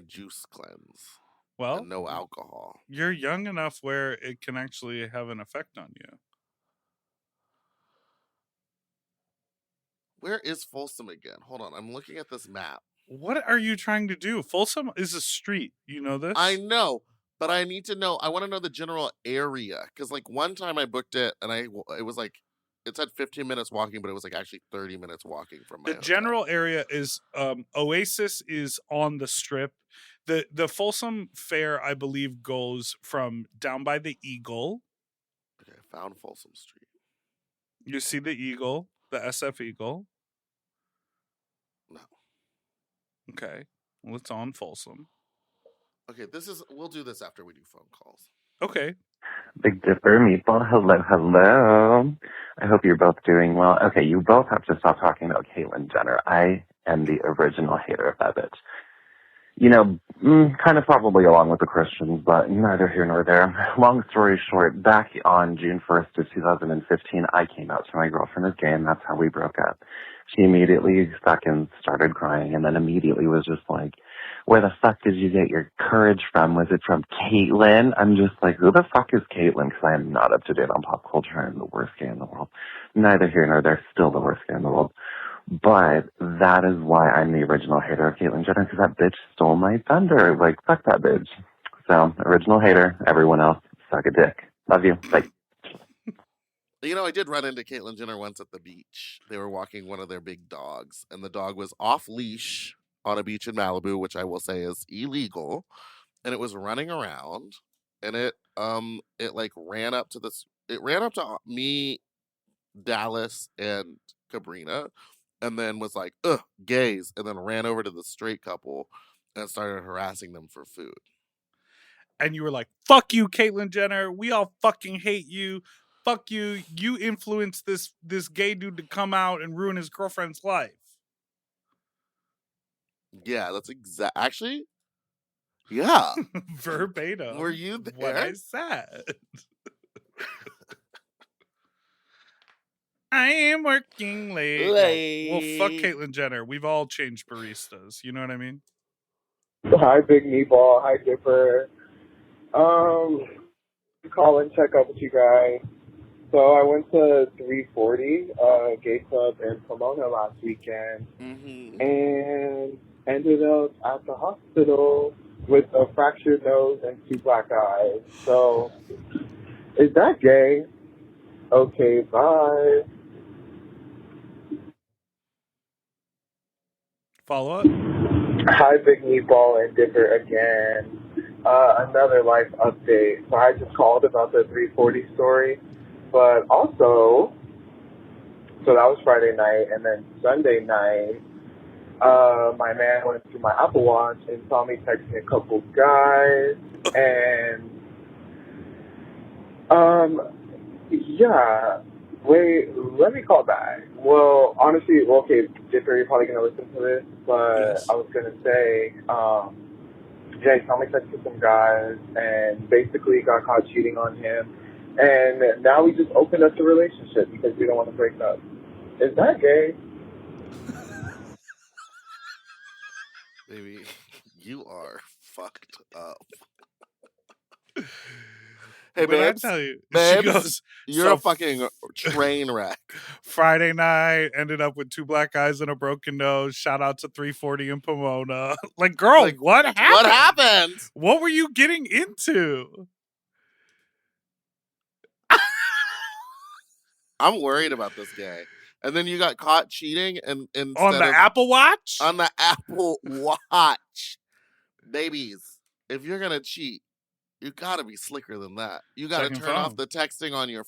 juice cleanse. Well, and no alcohol. You're young enough where it can actually have an effect on you. Where is Folsom again? Hold on, I'm looking at this map. What are you trying to do? Folsom is a street. You know this? I know, but I need to know. I want to know the general area. Because, like, one time I booked it, and it was like, it said 15 minutes walking, but it was like actually 30 minutes walking from my hotel. General area is, Oasis is on the Strip. The Folsom Fair, I believe, goes from down by the Eagle. Okay, I found Folsom Street. You see the Eagle, the SF Eagle? No. Okay. Well, it's on Folsom. Okay, we'll do this after we do phone calls. Okay. Big Dipper, Meatball, hello. I hope you're both doing well. Okay, you both have to stop talking about Caitlyn Jenner. I am the original hater of that bitch. You know, kind of probably along with the Christians, but neither here nor there. Long story short, back on June 1st of 2015, I came out to my girlfriend as gay, and that's how we broke up. She immediately fucking started crying, and then immediately was just like, where the fuck did you get your courage from? Was it from Caitlyn? I'm just like, who the fuck is Caitlyn? Because I am not up to date on pop culture. I'm the worst gay in the world. Neither here nor there, still the worst gay in the world. But that is why I'm the original hater of Caitlyn Jenner, because that bitch stole my thunder. Like, fuck that bitch. So, original hater, everyone else, suck a dick. Love you. Bye. You know, I did run into Caitlyn Jenner once at the beach. They were walking one of their big dogs, and the dog was off leash on a beach in Malibu, which I will say is illegal. And it was running around, and it like ran up to me, Dallas, and Cabrina, and then was like, ugh, gays, and then ran over to the straight couple and started harassing them for food. And you were like, fuck you, Caitlyn Jenner. We all fucking hate you. Fuck you. You influenced this gay dude to come out and ruin his girlfriend's life. Yeah, that's actually, yeah. Verbatim. Were you there? What I said. I am working late. Well, fuck Caitlyn Jenner. We've all changed baristas. You know what I mean? Hi, Big Meatball. Hi, Dipper. Call and check up with you guys. So I went to 340 Gay Club in Pomona last weekend, and ended up at the hospital with a fractured nose and 2 black eyes. So, is that gay? Okay, bye. Follow up? Hi, Big Meatball and Dipper again. Another life update. So I just called about the 340 story, but also, so that was Friday night, and then Sunday night, my man went through my Apple Watch and saw me texting a couple guys, and, yeah, Wait, let me call back. Well, honestly, okay, Dipper, you're probably gonna listen to this, but Yes. I was gonna say, yeah, he sounded like to some guys, and basically got caught cheating on him, and now we just opened up the relationship because we don't want to break up. Is that gay? Baby, you are fucked up. Hey, When I babes. tell you, she Babes, goes, you're so a fucking train wreck. Friday night, ended up with 2 black guys and a broken nose. Shout out to 340 in Pomona. Like, girl, Like, what happened? What happened? What were you getting into? I'm worried about this guy. And then you got caught cheating and instead On the of Apple Watch? on the Apple Watch. Babies, if you're gonna cheat, you gotta be slicker than that. You gotta Second turn off phone. the texting on your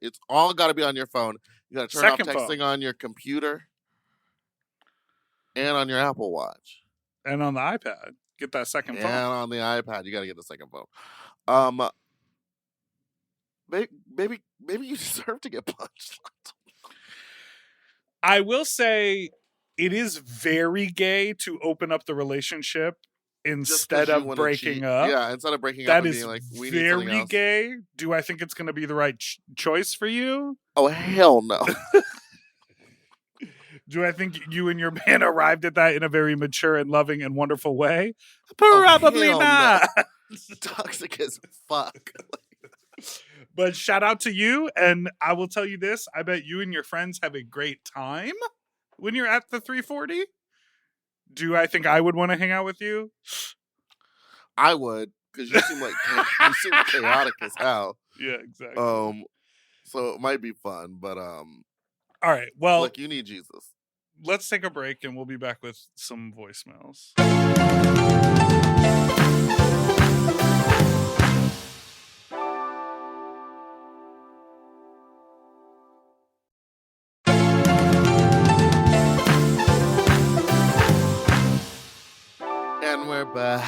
it's all gotta be on your phone. You gotta turn Second off texting phone. on your computer and on your Apple Watch. And on the iPad. Get that second And phone. on the iPad, you gotta get the second phone. Maybe you deserve to get punched. I will say it is very gay to open up the relationship instead of breaking up. Yeah, instead of breaking up That and is being like, we need something very else. gay. Do I think it's going to be the right choice for you? Oh, hell no. Do I think you and your man arrived at that in a very mature and loving and wonderful way? Oh, Probably hell not. No. Toxic as fuck. But shout out to you. And I will tell you this. I bet you and your friends have a great time when you're at the 340. Do I think I would want to hang out with you? I would, because you seem chaotic as hell. Yeah, exactly. So it might be fun, but all right. Well, look, you need Jesus. Let's take a break and we'll be back with some voicemails. And we're back.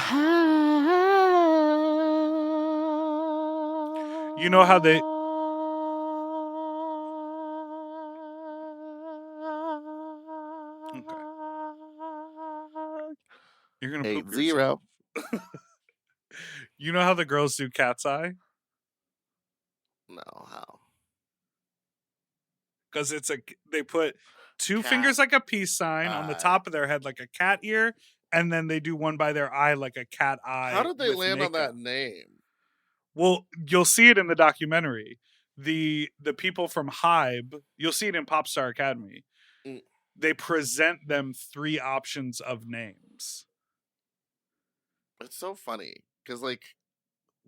You know how they... Okay. You're going to poop 8-0. yourself. You know how the girls do Katseye? No, how? Because they put 2 fingers like a peace sign on the top of their head like a cat ear, and then they do one by their eye like a cat eye. How did they land on that name? Well, you'll see it in the documentary. The people from Hybe, you'll see it in Popstar Academy. They present them 3 options of names. It's so funny because like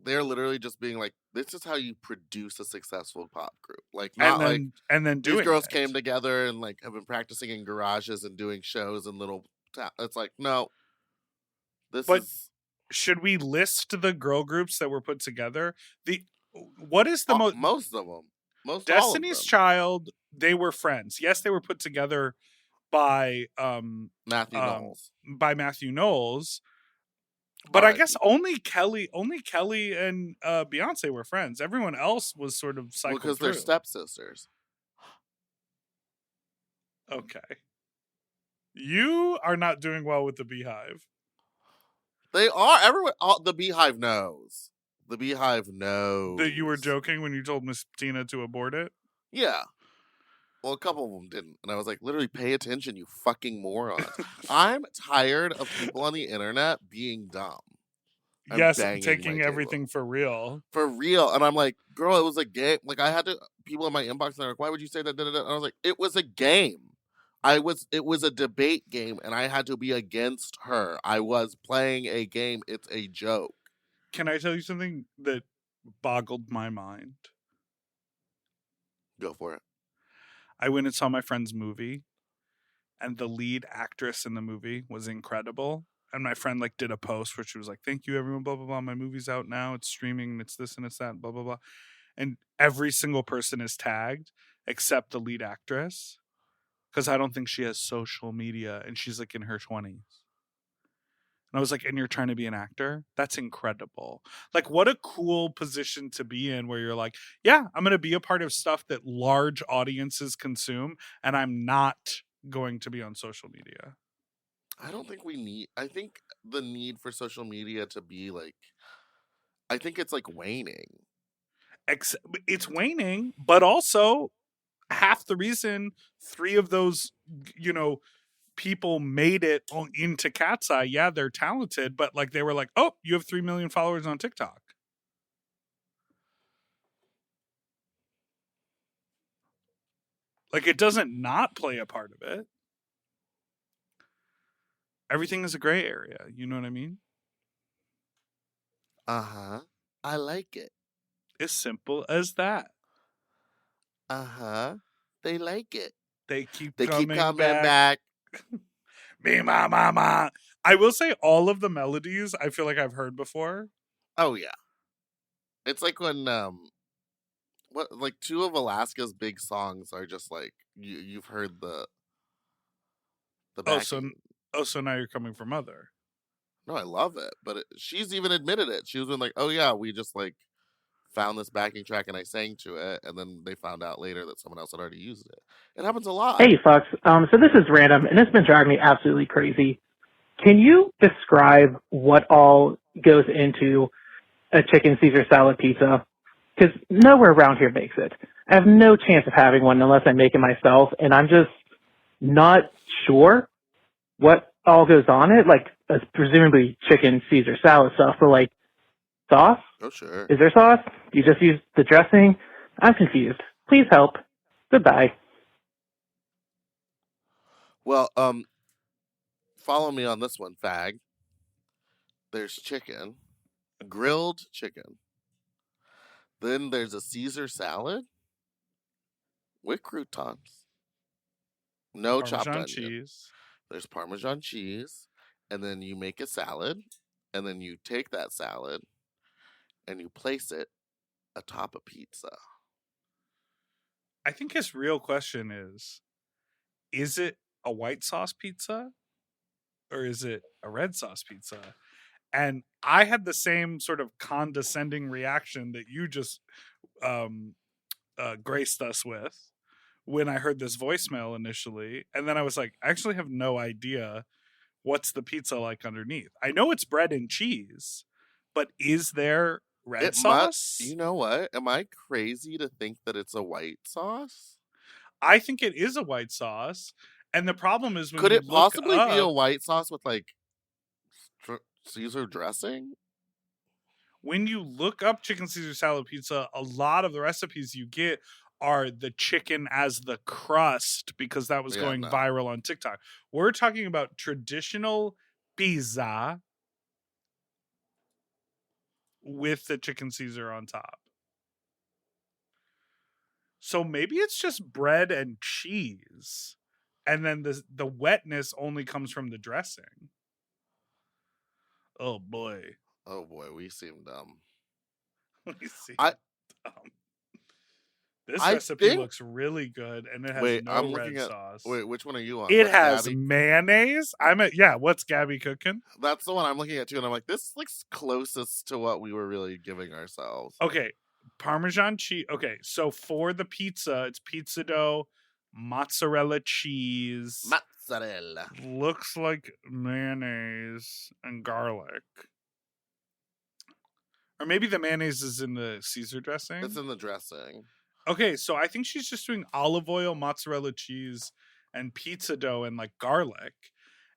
they're literally just being like, this is how you produce a successful pop group. Like not and then these girls came together and like have been practicing in garages and doing shows in little it's like, no. Should we list the girl groups that were put together? What is the most of them? Destiny's Child, they were friends. Yes, they were put together by Matthew Knowles. By Matthew Knowles. But I guess only Kelly and Beyonce were friends. Everyone else was sort of cycled because through. they're stepsisters. Okay. You are not doing well with the Beehive. They are. Everyone. The Beehive knows. The Beehive knows. That you were joking when you told Miss Tina to abort it? Yeah. Well, a couple of them didn't. And I was like, literally, pay attention, you fucking morons. I'm tired of people on the internet being dumb. Yes, taking everything for real. For real. And I'm like, girl, it was a game. Like, I had people in my inbox, and they're like, why would you say that? And I was like, it was a game. It was a debate game, and I had to be against her. I was playing a game. It's a joke. Can I tell you something that boggled my mind? Go for it. I went and saw my friend's movie, and the lead actress in the movie was incredible. And my friend like did a post where she was like, thank you everyone, blah, blah, blah. My movie's out now. It's streaming. It's this and it's that, blah, blah, blah. And every single person is tagged except the lead actress. Because I don't think she has social media, and she's like in her 20s. And I was like, and you're trying to be an actor? That's incredible. Like, what a cool position to be in where you're like, yeah, I'm going to be a part of stuff that large audiences consume, and I'm not going to be on social media. I don't think I think the need for social media to be like, I think it's like waning. It's waning, but also half the reason 3 of those, people made it into Katseye. Yeah, they're talented, but like they were like, oh, you have 3 million followers on TikTok. Like, it doesn't not play a part of it. Everything is a gray area. You know what I mean? Uh-huh. I like it. As simple as that. Uh-huh. They like it. They keep They coming keep coming back. back. Me, ma, ma, ma. I will say all of the melodies I feel like I've heard before. Oh yeah. It's like when like 2 of Alaska's big songs are just like you've heard the backing. So now you're coming for Mother. No, I love it, but she's even admitted it. She was been like, "Oh yeah, we just like found this backing track and I sang to it, and then they found out later that someone else had already used it." It happens a lot. Hey, Fox. So this is random, and it's been driving me absolutely crazy. Can you describe what all goes into a chicken Caesar salad pizza? Because nowhere around here makes it. I have no chance of having one unless I make it myself, and I'm just not sure what all goes on it. Like, presumably chicken Caesar salad stuff, but like sauce? Oh sure. Is there sauce? Do you just use the dressing? I'm confused. Please help. Goodbye. Well, follow me on this one, fag. There's chicken, grilled chicken. Then there's a Caesar salad with croutons. No chopped Parmesan onion. cheese. There's Parmesan cheese, and then you make a salad, and then you take that salad and you place it atop a pizza. I think his real question is it a white sauce pizza or is it a red sauce pizza? And I had the same sort of condescending reaction that you just graced us with when I heard this voicemail initially. And then I was like, I actually have no idea what's the pizza like underneath. I know it's bread and cheese, but is there red sauce? You know what? Am I crazy to think that it's a white sauce? I think it is a white sauce. And the problem is, could it possibly be a white sauce with like Caesar dressing? When you look up chicken Caesar salad pizza, a lot of the recipes you get are the chicken as the crust because that was going viral on TikTok. We're talking about traditional pizza with the chicken Caesar on top. So maybe it's just bread and cheese. And then the wetness only comes from the dressing. Oh boy. Oh boy, we seem dumb. We seem dumb. This recipe looks really good, and it has no red sauce. Wait, which one are you on? It has mayonnaise. What's Gabby cooking? That's the one I'm looking at too, and I'm like, this looks closest to what we were really giving ourselves. Okay, Parmesan cheese. Okay, so for the pizza, it's pizza dough, mozzarella cheese. Mozzarella. Looks like mayonnaise and garlic. Or maybe the mayonnaise is in the Caesar dressing. It's in the dressing. Okay, so I think she's just doing olive oil, mozzarella cheese, and pizza dough and like garlic.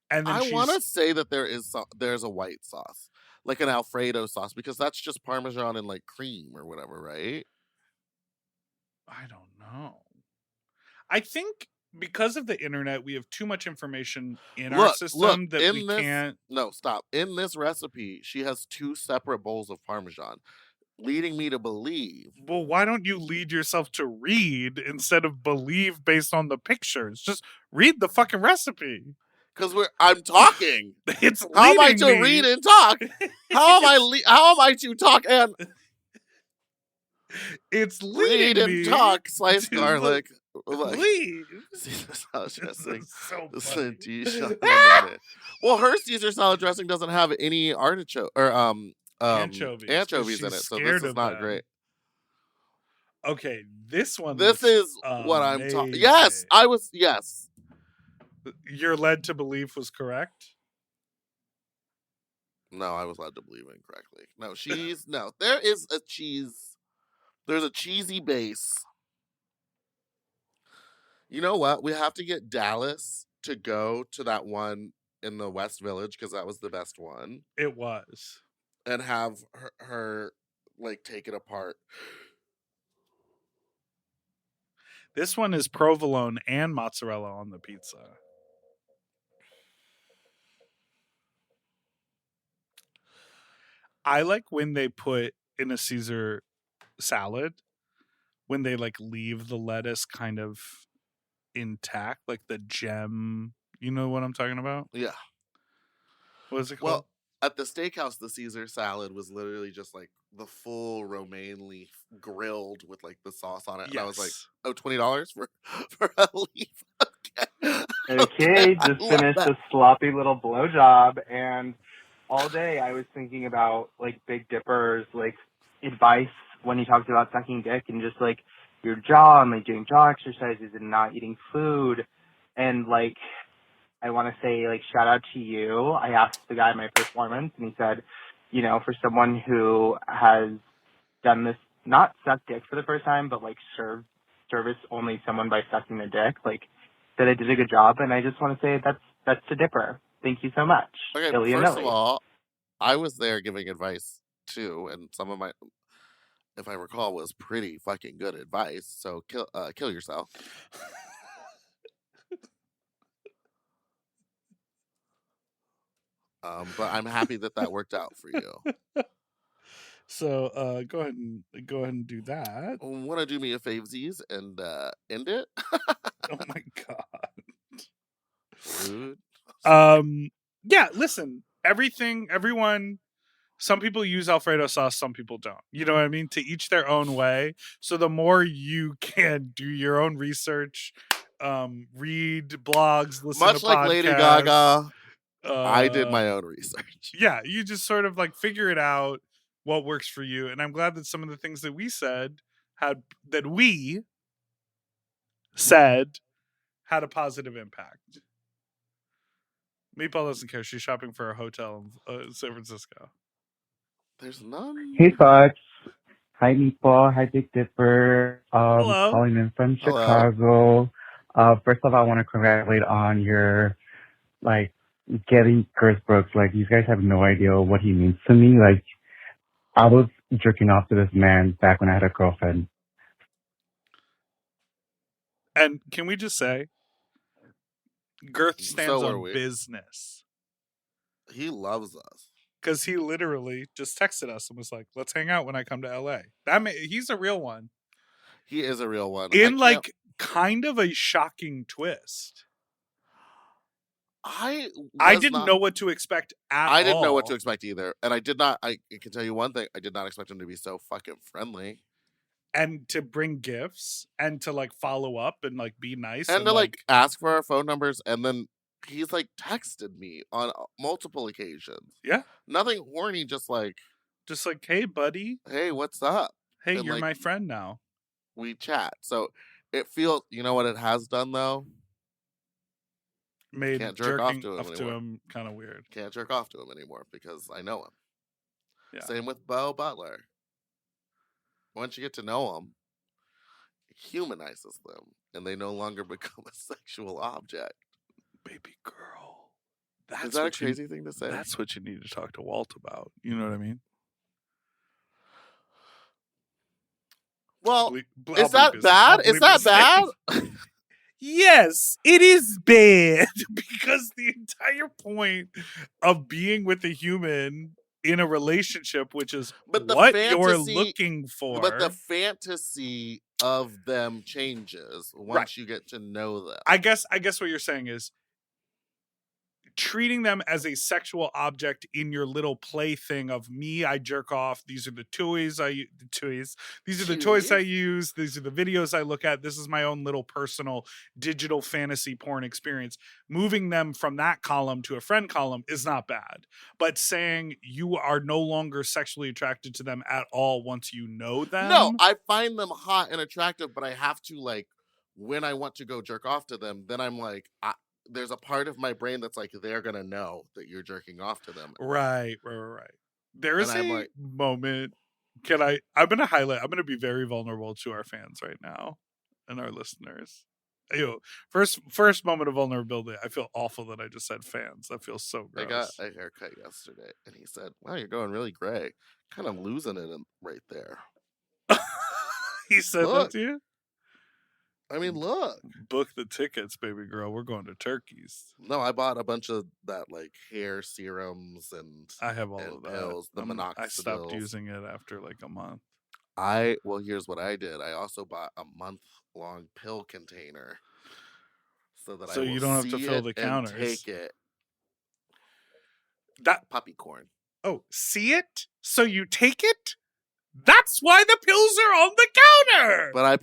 And then I want to say that there's a white sauce, like an Alfredo sauce, because that's just Parmesan and like cream or whatever, right? I don't know. I think because of the internet, we have too much information in our system that we can't. No, stop. In this recipe, she has 2 separate bowls of Parmesan, leading me to believe. Well, why don't you lead yourself to read instead of believe based on the pictures? Just read the fucking recipe. Because I'm talking. It's how am I to read and talk? How am I to talk and it's read and talk? Slice garlic, like, Leave. Caesar salad dressing. So This funny. is lemonade. Well, her Caesar salad dressing doesn't have any artichoke or Anchovies, 'cause anchovies in she's it, so this scared is of not them. great. Okay, this one. This looks is what I'm talking. amazing. Yes, I was. Yes, You're led to believe was correct. no, I was led to believe incorrectly. No, no. There is a cheese. There's a cheesy base. You know what? We have to get Dallas to go to that one in the West Village because that was the best one, It was. and have her like take it apart. This one is provolone and mozzarella on the pizza. I like when they put in a Caesar salad, when they like leave the lettuce kind of intact, like the gem. You know what I'm talking about? Yeah. What is it called? Well, at the steakhouse, the Caesar salad was literally just like the full romaine leaf grilled with like the sauce on it. And I was like, oh, $20 for a leaf. Okay, I just love finished that. a sloppy little blowjob, and all day I was thinking about like Big Dipper's like advice when he talked about sucking dick and just like your jaw and like doing jaw exercises and not eating food. And like I want to say like shout out to you. I asked the guy my performance, and he said, you know, for someone who has done this, not suck dick for the first time, but like service only someone by sucking their dick, like that I did a good job. And I just want to say that's the Dipper. Thank you so much. Okay, first of all, I was there giving advice too, and some of my, if I recall, was pretty fucking good advice. So kill yourself. But I'm happy that worked out for you. So go ahead and do that. Want to do me a favesies and end it? Oh my god. Rude. Yeah, listen, everyone, some people use Alfredo sauce, some people don't. You know what I mean? To each their own way. So the more you can do your own research, read blogs, listen much to like podcasts, Lady Gaga, I did my own research. Yeah, you just sort of like figure it out what works for you. And I'm glad that some of the things that we said had a positive impact. Meatball doesn't care. She's shopping for a hotel in San Francisco. There's none. Hey, folks. Hi, Meatball. Hi, Big Dipper. Hello. Calling in from Hello. Chicago. First of all, I want to congratulate on your, like, getting Chris Brooks. Like, you guys have no idea what he means to me. Like, I was jerking off to this man back when I had a girlfriend. And can we just say, Girth stands So are on we. business. He loves us. Because he literally just texted us and was like, let's hang out when I come to LA. He's a real one. He is a real one. In like kind of a shocking twist. I didn't know what to expect at all. I didn't know what to expect either. And I can tell you one thing, I did not expect him to be so fucking friendly. And to bring gifts and to like follow up and like be nice. And to like ask for our phone numbers, and then he's like texted me on multiple occasions. Yeah. Nothing horny, just like, hey, buddy. Hey, what's up? Hey, and you're like, my friend now. We chat. So it feels, you know what it has done though? Made Can't jerk off to to him kind of weird. Can't jerk off to him anymore because I know him. Yeah. Same with Beau Butler. Once you get to know them, it humanizes them, and they no longer become a sexual object. Baby girl. Is that a crazy thing to say? That's what you need to talk to Walt about. You know what I mean? Well, is that bad? Is that bad? Yes, it is bad because the entire point of being with a human in a relationship, which is you're looking for. But the fantasy of them changes once you get to know them. I guess what you're saying is treating them as a sexual object in your little plaything of me, I jerk off. These are the toys These are the toys I use. These are the videos I look at. This is my own little personal digital fantasy porn experience. Moving them from that column to a friend column is not bad. But saying you are no longer sexually attracted to them at all once you know them. No, I find them hot and attractive, but I have to, like, when I want to go jerk off to them, then I'm like, there's a part of my brain that's like, they're gonna know that you're jerking off to them. Right. There is a moment. I'm gonna be very vulnerable to our fans right now and our listeners. First moment of vulnerability. I feel awful that I just said fans. That feels so gross. I got a haircut yesterday, and he said, "Wow, you're going really gray. Kind of losing it right there." He said that to you? I mean, look. Book the tickets, baby girl. We're going to Turkey's. No, I bought a bunch of that, like, hair serums and I have all of that. Pills, the minoxidil. I stopped using it after like a month. Well, here's what I did. I also bought a month-long pill container so you don't have to fill the counters. Take it. That puppy corn. Oh, see it? So you take it? That's why the pills are on the counter. But I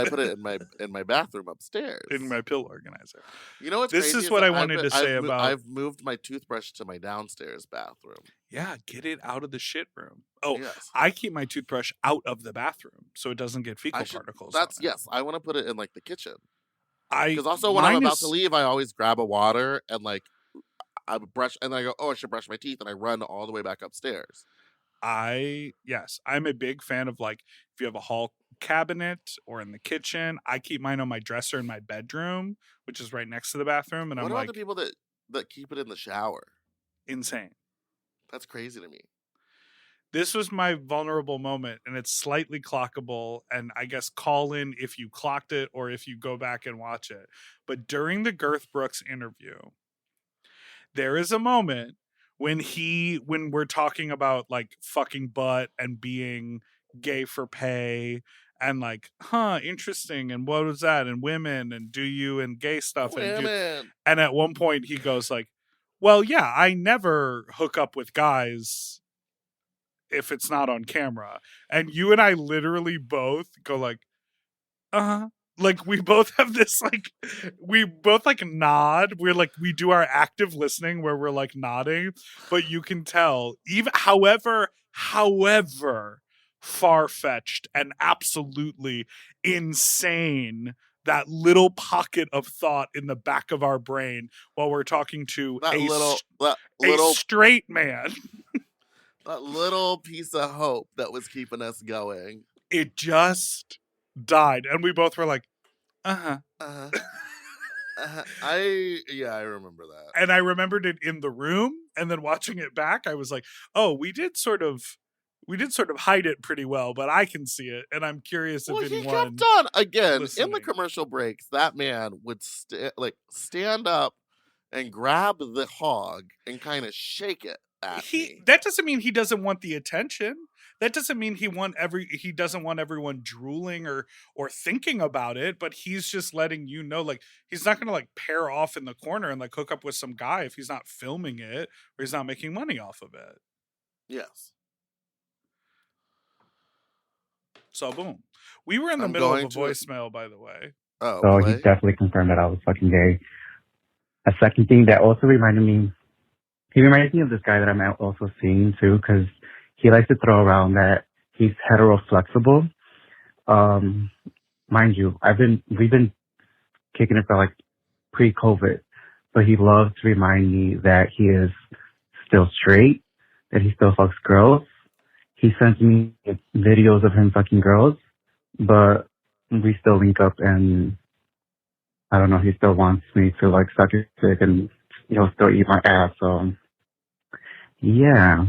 put it in my bathroom upstairs. In my pill organizer. You know what's this crazy? Is what I wanted to say about. I've moved my toothbrush to my downstairs bathroom. Yeah, get it out of the shit room. Oh, yes. I keep my toothbrush out of the bathroom so it doesn't get fecal particles. Yes. I want to put it in like the kitchen. Because also when I'm about to leave, I always grab a water and like I brush and then I go, oh, I should brush my teeth, and I run all the way back upstairs. I'm a big fan of, like, if you have a hall cabinet or in the kitchen, I keep mine on my dresser in my bedroom, which is right next to the bathroom. And what about the people that keep it in the shower? Insane. That's crazy to me. This was my vulnerable moment, and it's slightly clockable, and I guess call in if you clocked it or if you go back and watch it. But during the Girth Brooks interview, there is a moment when we're talking about like fucking butt and being gay for pay and like, interesting, and what was that, and women, and do you, and gay stuff, and at one point he goes like, well, yeah, I never hook up with guys if it's not on camera. And you and I literally both go like, like we both have this like, we both like nod. We're like, we do our active listening where we're like nodding, but you can tell even however far-fetched and absolutely insane that little pocket of thought in the back of our brain while we're talking to a straight man. That little piece of hope that was keeping us going. It just died, and we both were like, I remember that. And I remembered it in the room, and then watching it back, I was like, oh, we did sort of hide it pretty well, but I can see it, and I'm curious if anyone. He kept on again listening. In the commercial breaks. That man would stand up and grab the hog and kind of shake it at me. That doesn't mean he doesn't want the attention. That doesn't mean he doesn't want everyone drooling or thinking about it, but he's just letting you know, like, he's not going to like pair off in the corner and like hook up with some guy if he's not filming it or he's not making money off of it. Yes. So boom. We were in the middle of a voicemail, by the way. So he definitely confirmed that I was fucking gay. A second thing that also reminded me, he reminds me of this guy that I'm also seeing too, because he likes to throw around that he's hetero-flexible. Mind you, we've been kicking it for like pre-COVID, but he loves to remind me that he is still straight, that he still fucks girls. He sends me videos of him fucking girls, but we still link up, and I don't know, he still wants me to like suck his dick and he'll still eat my ass, so yeah.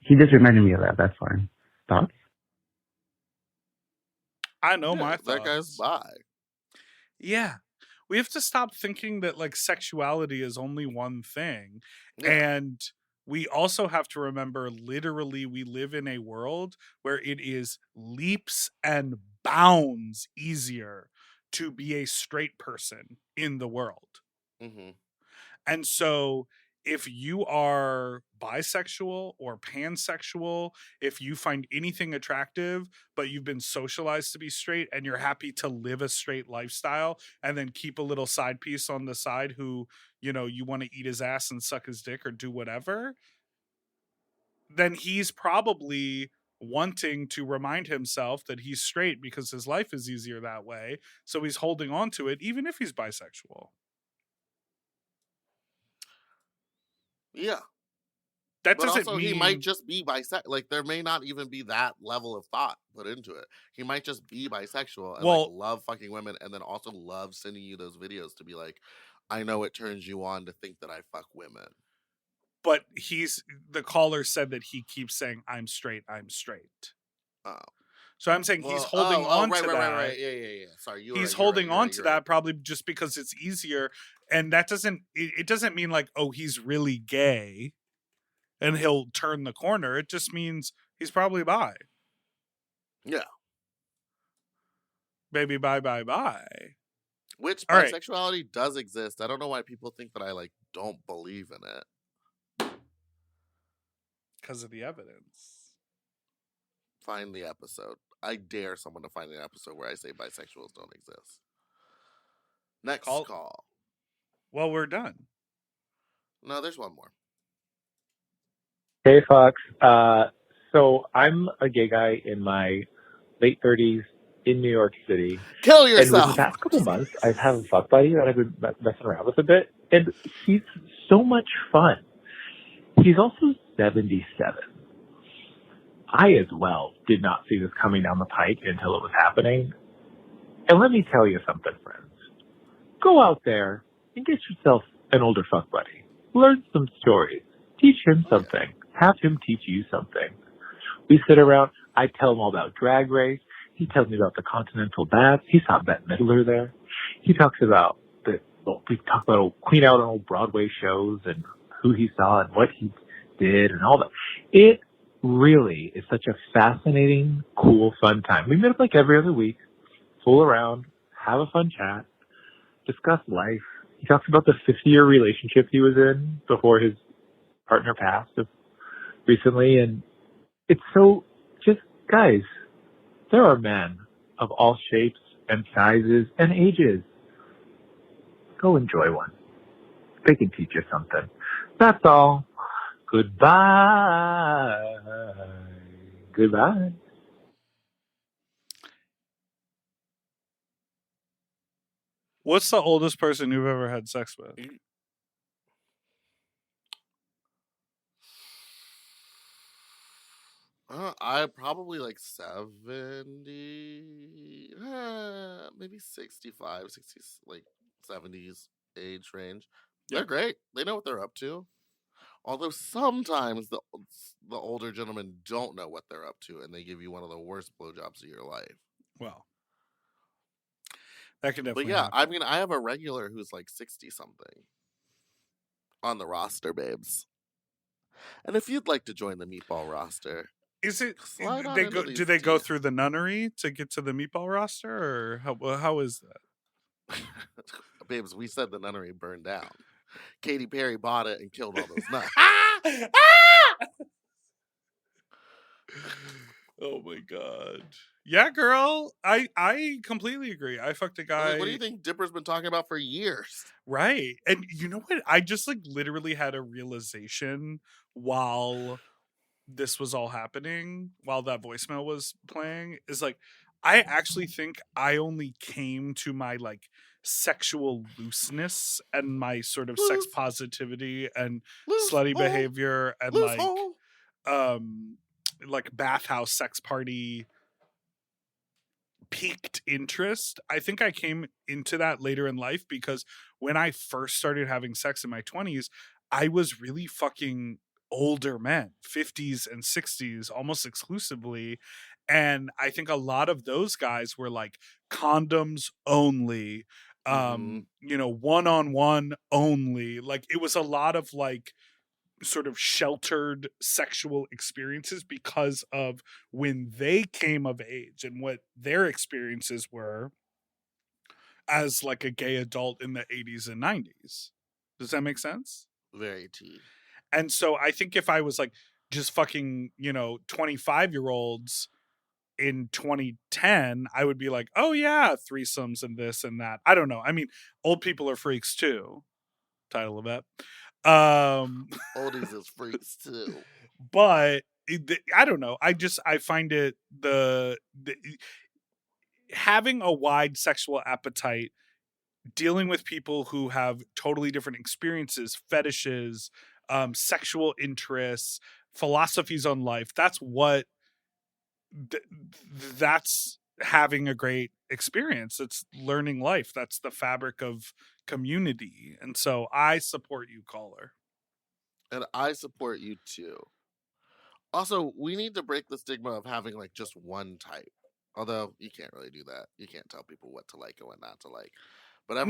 He just reminded me of that. That's fine. Thoughts? I know my thoughts. That guy's bi. Yeah. We have to stop thinking that like sexuality is only one thing. Yeah. And we also have to remember, literally, we live in a world where it is leaps and bounds easier to be a straight person in the world. Mm-hmm. And so if you are bisexual or pansexual, if you find anything attractive, but you've been socialized to be straight and you're happy to live a straight lifestyle and then keep a little side piece on the side who, you know, you want to eat his ass and suck his dick or do whatever, then he's probably wanting to remind himself that he's straight because his life is easier that way. So he's holding on to it, even if he's bisexual. Yeah. That But doesn't also, mean he might just be bisexual. Like, there may not even be that level of thought put into it. He might just be bisexual and like love fucking women, and then also love sending you those videos to be like, I know it turns you on to think that I fuck women. But the caller said that he keeps saying, I'm straight, I'm straight. Oh. So I'm saying he's holding on to that. Right. Yeah. Sorry, he's holding on to that probably just because it's easier. And that it doesn't mean like, oh, he's really gay and he'll turn the corner. It just means he's probably bi. Yeah. Baby, bye. Which bisexuality does exist. I don't know why people think that I like don't believe in it. Because of the evidence. Find the episode. I dare someone to find an episode where I say bisexuals don't exist. Next call. Well, we're done. No, there's one more. Hey, Fox. So I'm a gay guy in my late 30s in New York City. Kill yourself! And within the past couple months, I have a fuck buddy that I've been messing around with a bit. And he's so much fun. He's also 77. I, as well, did not see this coming down the pike until it was happening. And let me tell you something, friends. Go out there and get yourself an older fuck buddy. Learn some stories. Teach him something. Have him teach you something. We sit around. I tell him all about Drag Race. He tells me about the Continental Baths. He saw Bette Midler there. He talks about we talk about Queen out on old Broadway shows and who he saw and what he did and all that. It really is such a fascinating, cool, fun time. We meet up like every other week, fool around, have a fun chat, discuss life. He talks about the 50-year relationship he was in before his partner passed recently. And it's so, just, guys, there are men of all shapes and sizes and ages. Go enjoy one. They can teach you something. That's all. Goodbye. Goodbye. What's the oldest person you've ever had sex with? I probably like 70, maybe 65, 60, like 70s age range. Yeah. They're great. They know what they're up to. Although sometimes the older gentlemen don't know what they're up to, and they give you one of the worst blowjobs of your life. Well, that can definitely. But yeah, happen. I mean, I have a regular who's like 60 something on the roster, babes. And if you'd like to join the Meatball roster, do they go through the nunnery to get to the Meatball roster, or how is that? Babes, we said the nunnery burned down. Katy Perry bought it and killed all those nuns. Oh my god. Yeah, girl. I completely agree. I fucked a guy. What do you think Dipper's been talking about for years? Right. And you know what? I just like literally had a realization while this was all happening, while that voicemail was playing, is like, I actually think I only came to my like sexual looseness and my sort of sex positivity and slutty behavior and like bathhouse sex party peaked interest. I think I came into that later in life because when I first started having sex in my 20s, I was really fucking older men, 50s and 60s almost exclusively. And I think a lot of those guys were like condoms only, you know, one-on-one only. Like it was a lot of like sort of sheltered sexual experiences because of when they came of age and what their experiences were as like a gay adult in the 80s and 90s. Does that make sense? Very tea. And so I think if I was like just fucking, 25-year-olds in 2010, I would be like, oh yeah, threesomes and this and that. I don't know. I mean, old people are freaks too. Title of it. Oldies is freaks too. But I don't know. I find it the having a wide sexual appetite, dealing with people who have totally different experiences, fetishes, sexual interests, philosophies on life. That's what that's having a great experience. It's learning life. That's the fabric of community. And so I support you, caller. And I support you too. Also, we need to break the stigma of having like just one type. Although you can't really do that. You can't tell people what to like and what not to like. But I've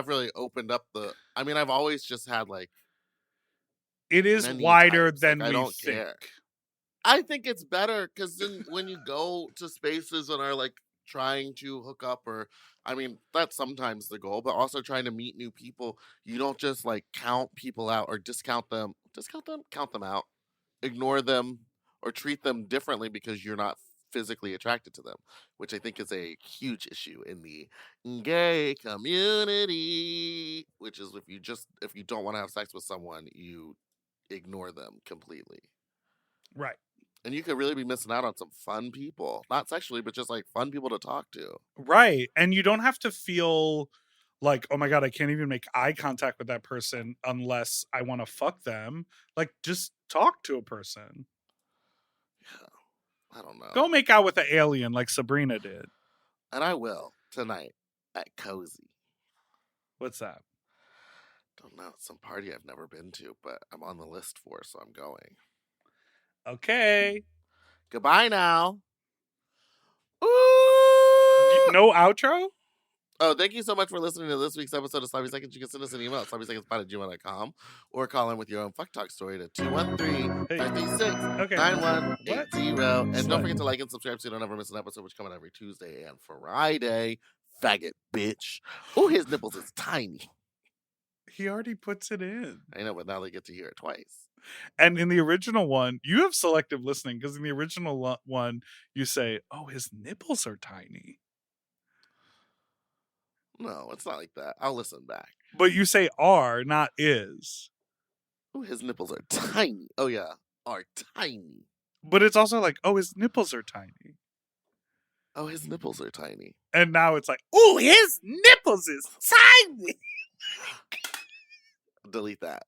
really opened up I've always just had like it is wider types. than like, we I don't think. care. I think it's better because then when you go to spaces and are like trying to hook up that's sometimes the goal, but also trying to meet new people, you don't just like count people out or count them out, ignore them or treat them differently because you're not physically attracted to them, which I think is a huge issue in the gay community, which is if you don't want to have sex with someone, you ignore them completely. Right. And you could really be missing out on some fun people. Not sexually, but just like fun people to talk to. Right. And you don't have to feel like, oh my God, I can't even make eye contact with that person unless I want to fuck them. Like, just talk to a person. Yeah. I don't know. Go make out with an alien like Sabrina did. And I will tonight at Cozy. What's that? Don't know. It's some party I've never been to, but I'm on the list for, so I'm going. Okay. Goodbye now. Ooh! No outro? Oh, thank you so much for listening to this week's episode of Sloppy Seconds. You can send us an email at sloppysecondspot@gmail.com or call in with your own fuck talk story to 213-536-9180. And don't forget to like and subscribe so you don't ever miss an episode, which come out every Tuesday and Friday. Faggot bitch. Oh, his nipples is tiny. He already puts it in. I know, but now they get to hear it twice. And in the original one, you have selective listening because in the original one, you say, oh, his nipples are tiny. No, it's not like that. I'll listen back. But you say are, not is. Oh, his nipples are tiny. Oh, yeah. Are tiny. But it's also like, oh, his nipples are tiny. Oh, his nipples are tiny. And now it's like, oh, his nipples is tiny. Delete that.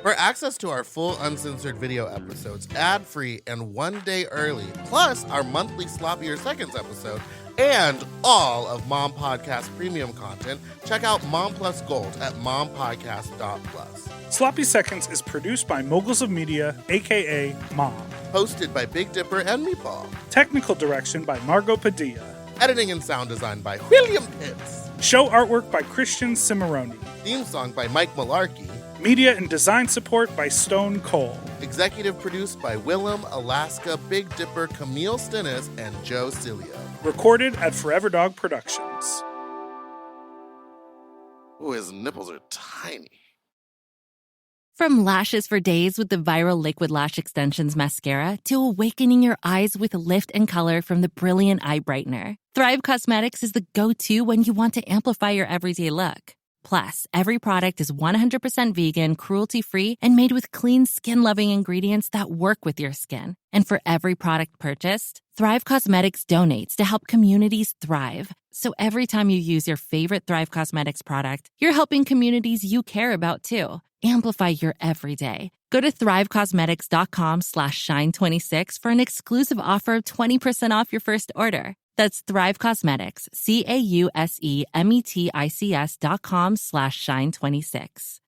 For access to our full uncensored video episodes, ad-free and 1 day early, plus our monthly Sloppier Seconds episode, and all of Mom Podcast premium content, check out Mom Plus Gold at mompodcast.plus. Sloppy Seconds is produced by Moguls of Media, a.k.a. Mom. Hosted by Big Dipper and Meatball. Technical direction by Margot Padilla. Editing and sound design by William Pitts. Show artwork by Christian Cimarroni. Theme song by Mike Malarkey. Media and design support by Stone Cole. Executive produced by Willem, Alaska, Big Dipper, Camille Stennis, and Joe Cilio. Recorded at Forever Dog Productions. Oh, his nipples are tiny. From lashes for days with the viral Liquid Lash Extensions mascara to awakening your eyes with lift and color from the Brilliant Eye Brightener, Thrive Causemetics is the go-to when you want to amplify your everyday look. Plus, every product is 100% vegan, cruelty-free, and made with clean, skin-loving ingredients that work with your skin. And for every product purchased, Thrive Causemetics donates to help communities thrive. So every time you use your favorite Thrive Causemetics product, you're helping communities you care about, too. Amplify your everyday. Go to thrivecausemetics.com/shine26 for an exclusive offer of 20% off your first order. That's Thrive Causemetics, CAUSEMETICS.com/shine26.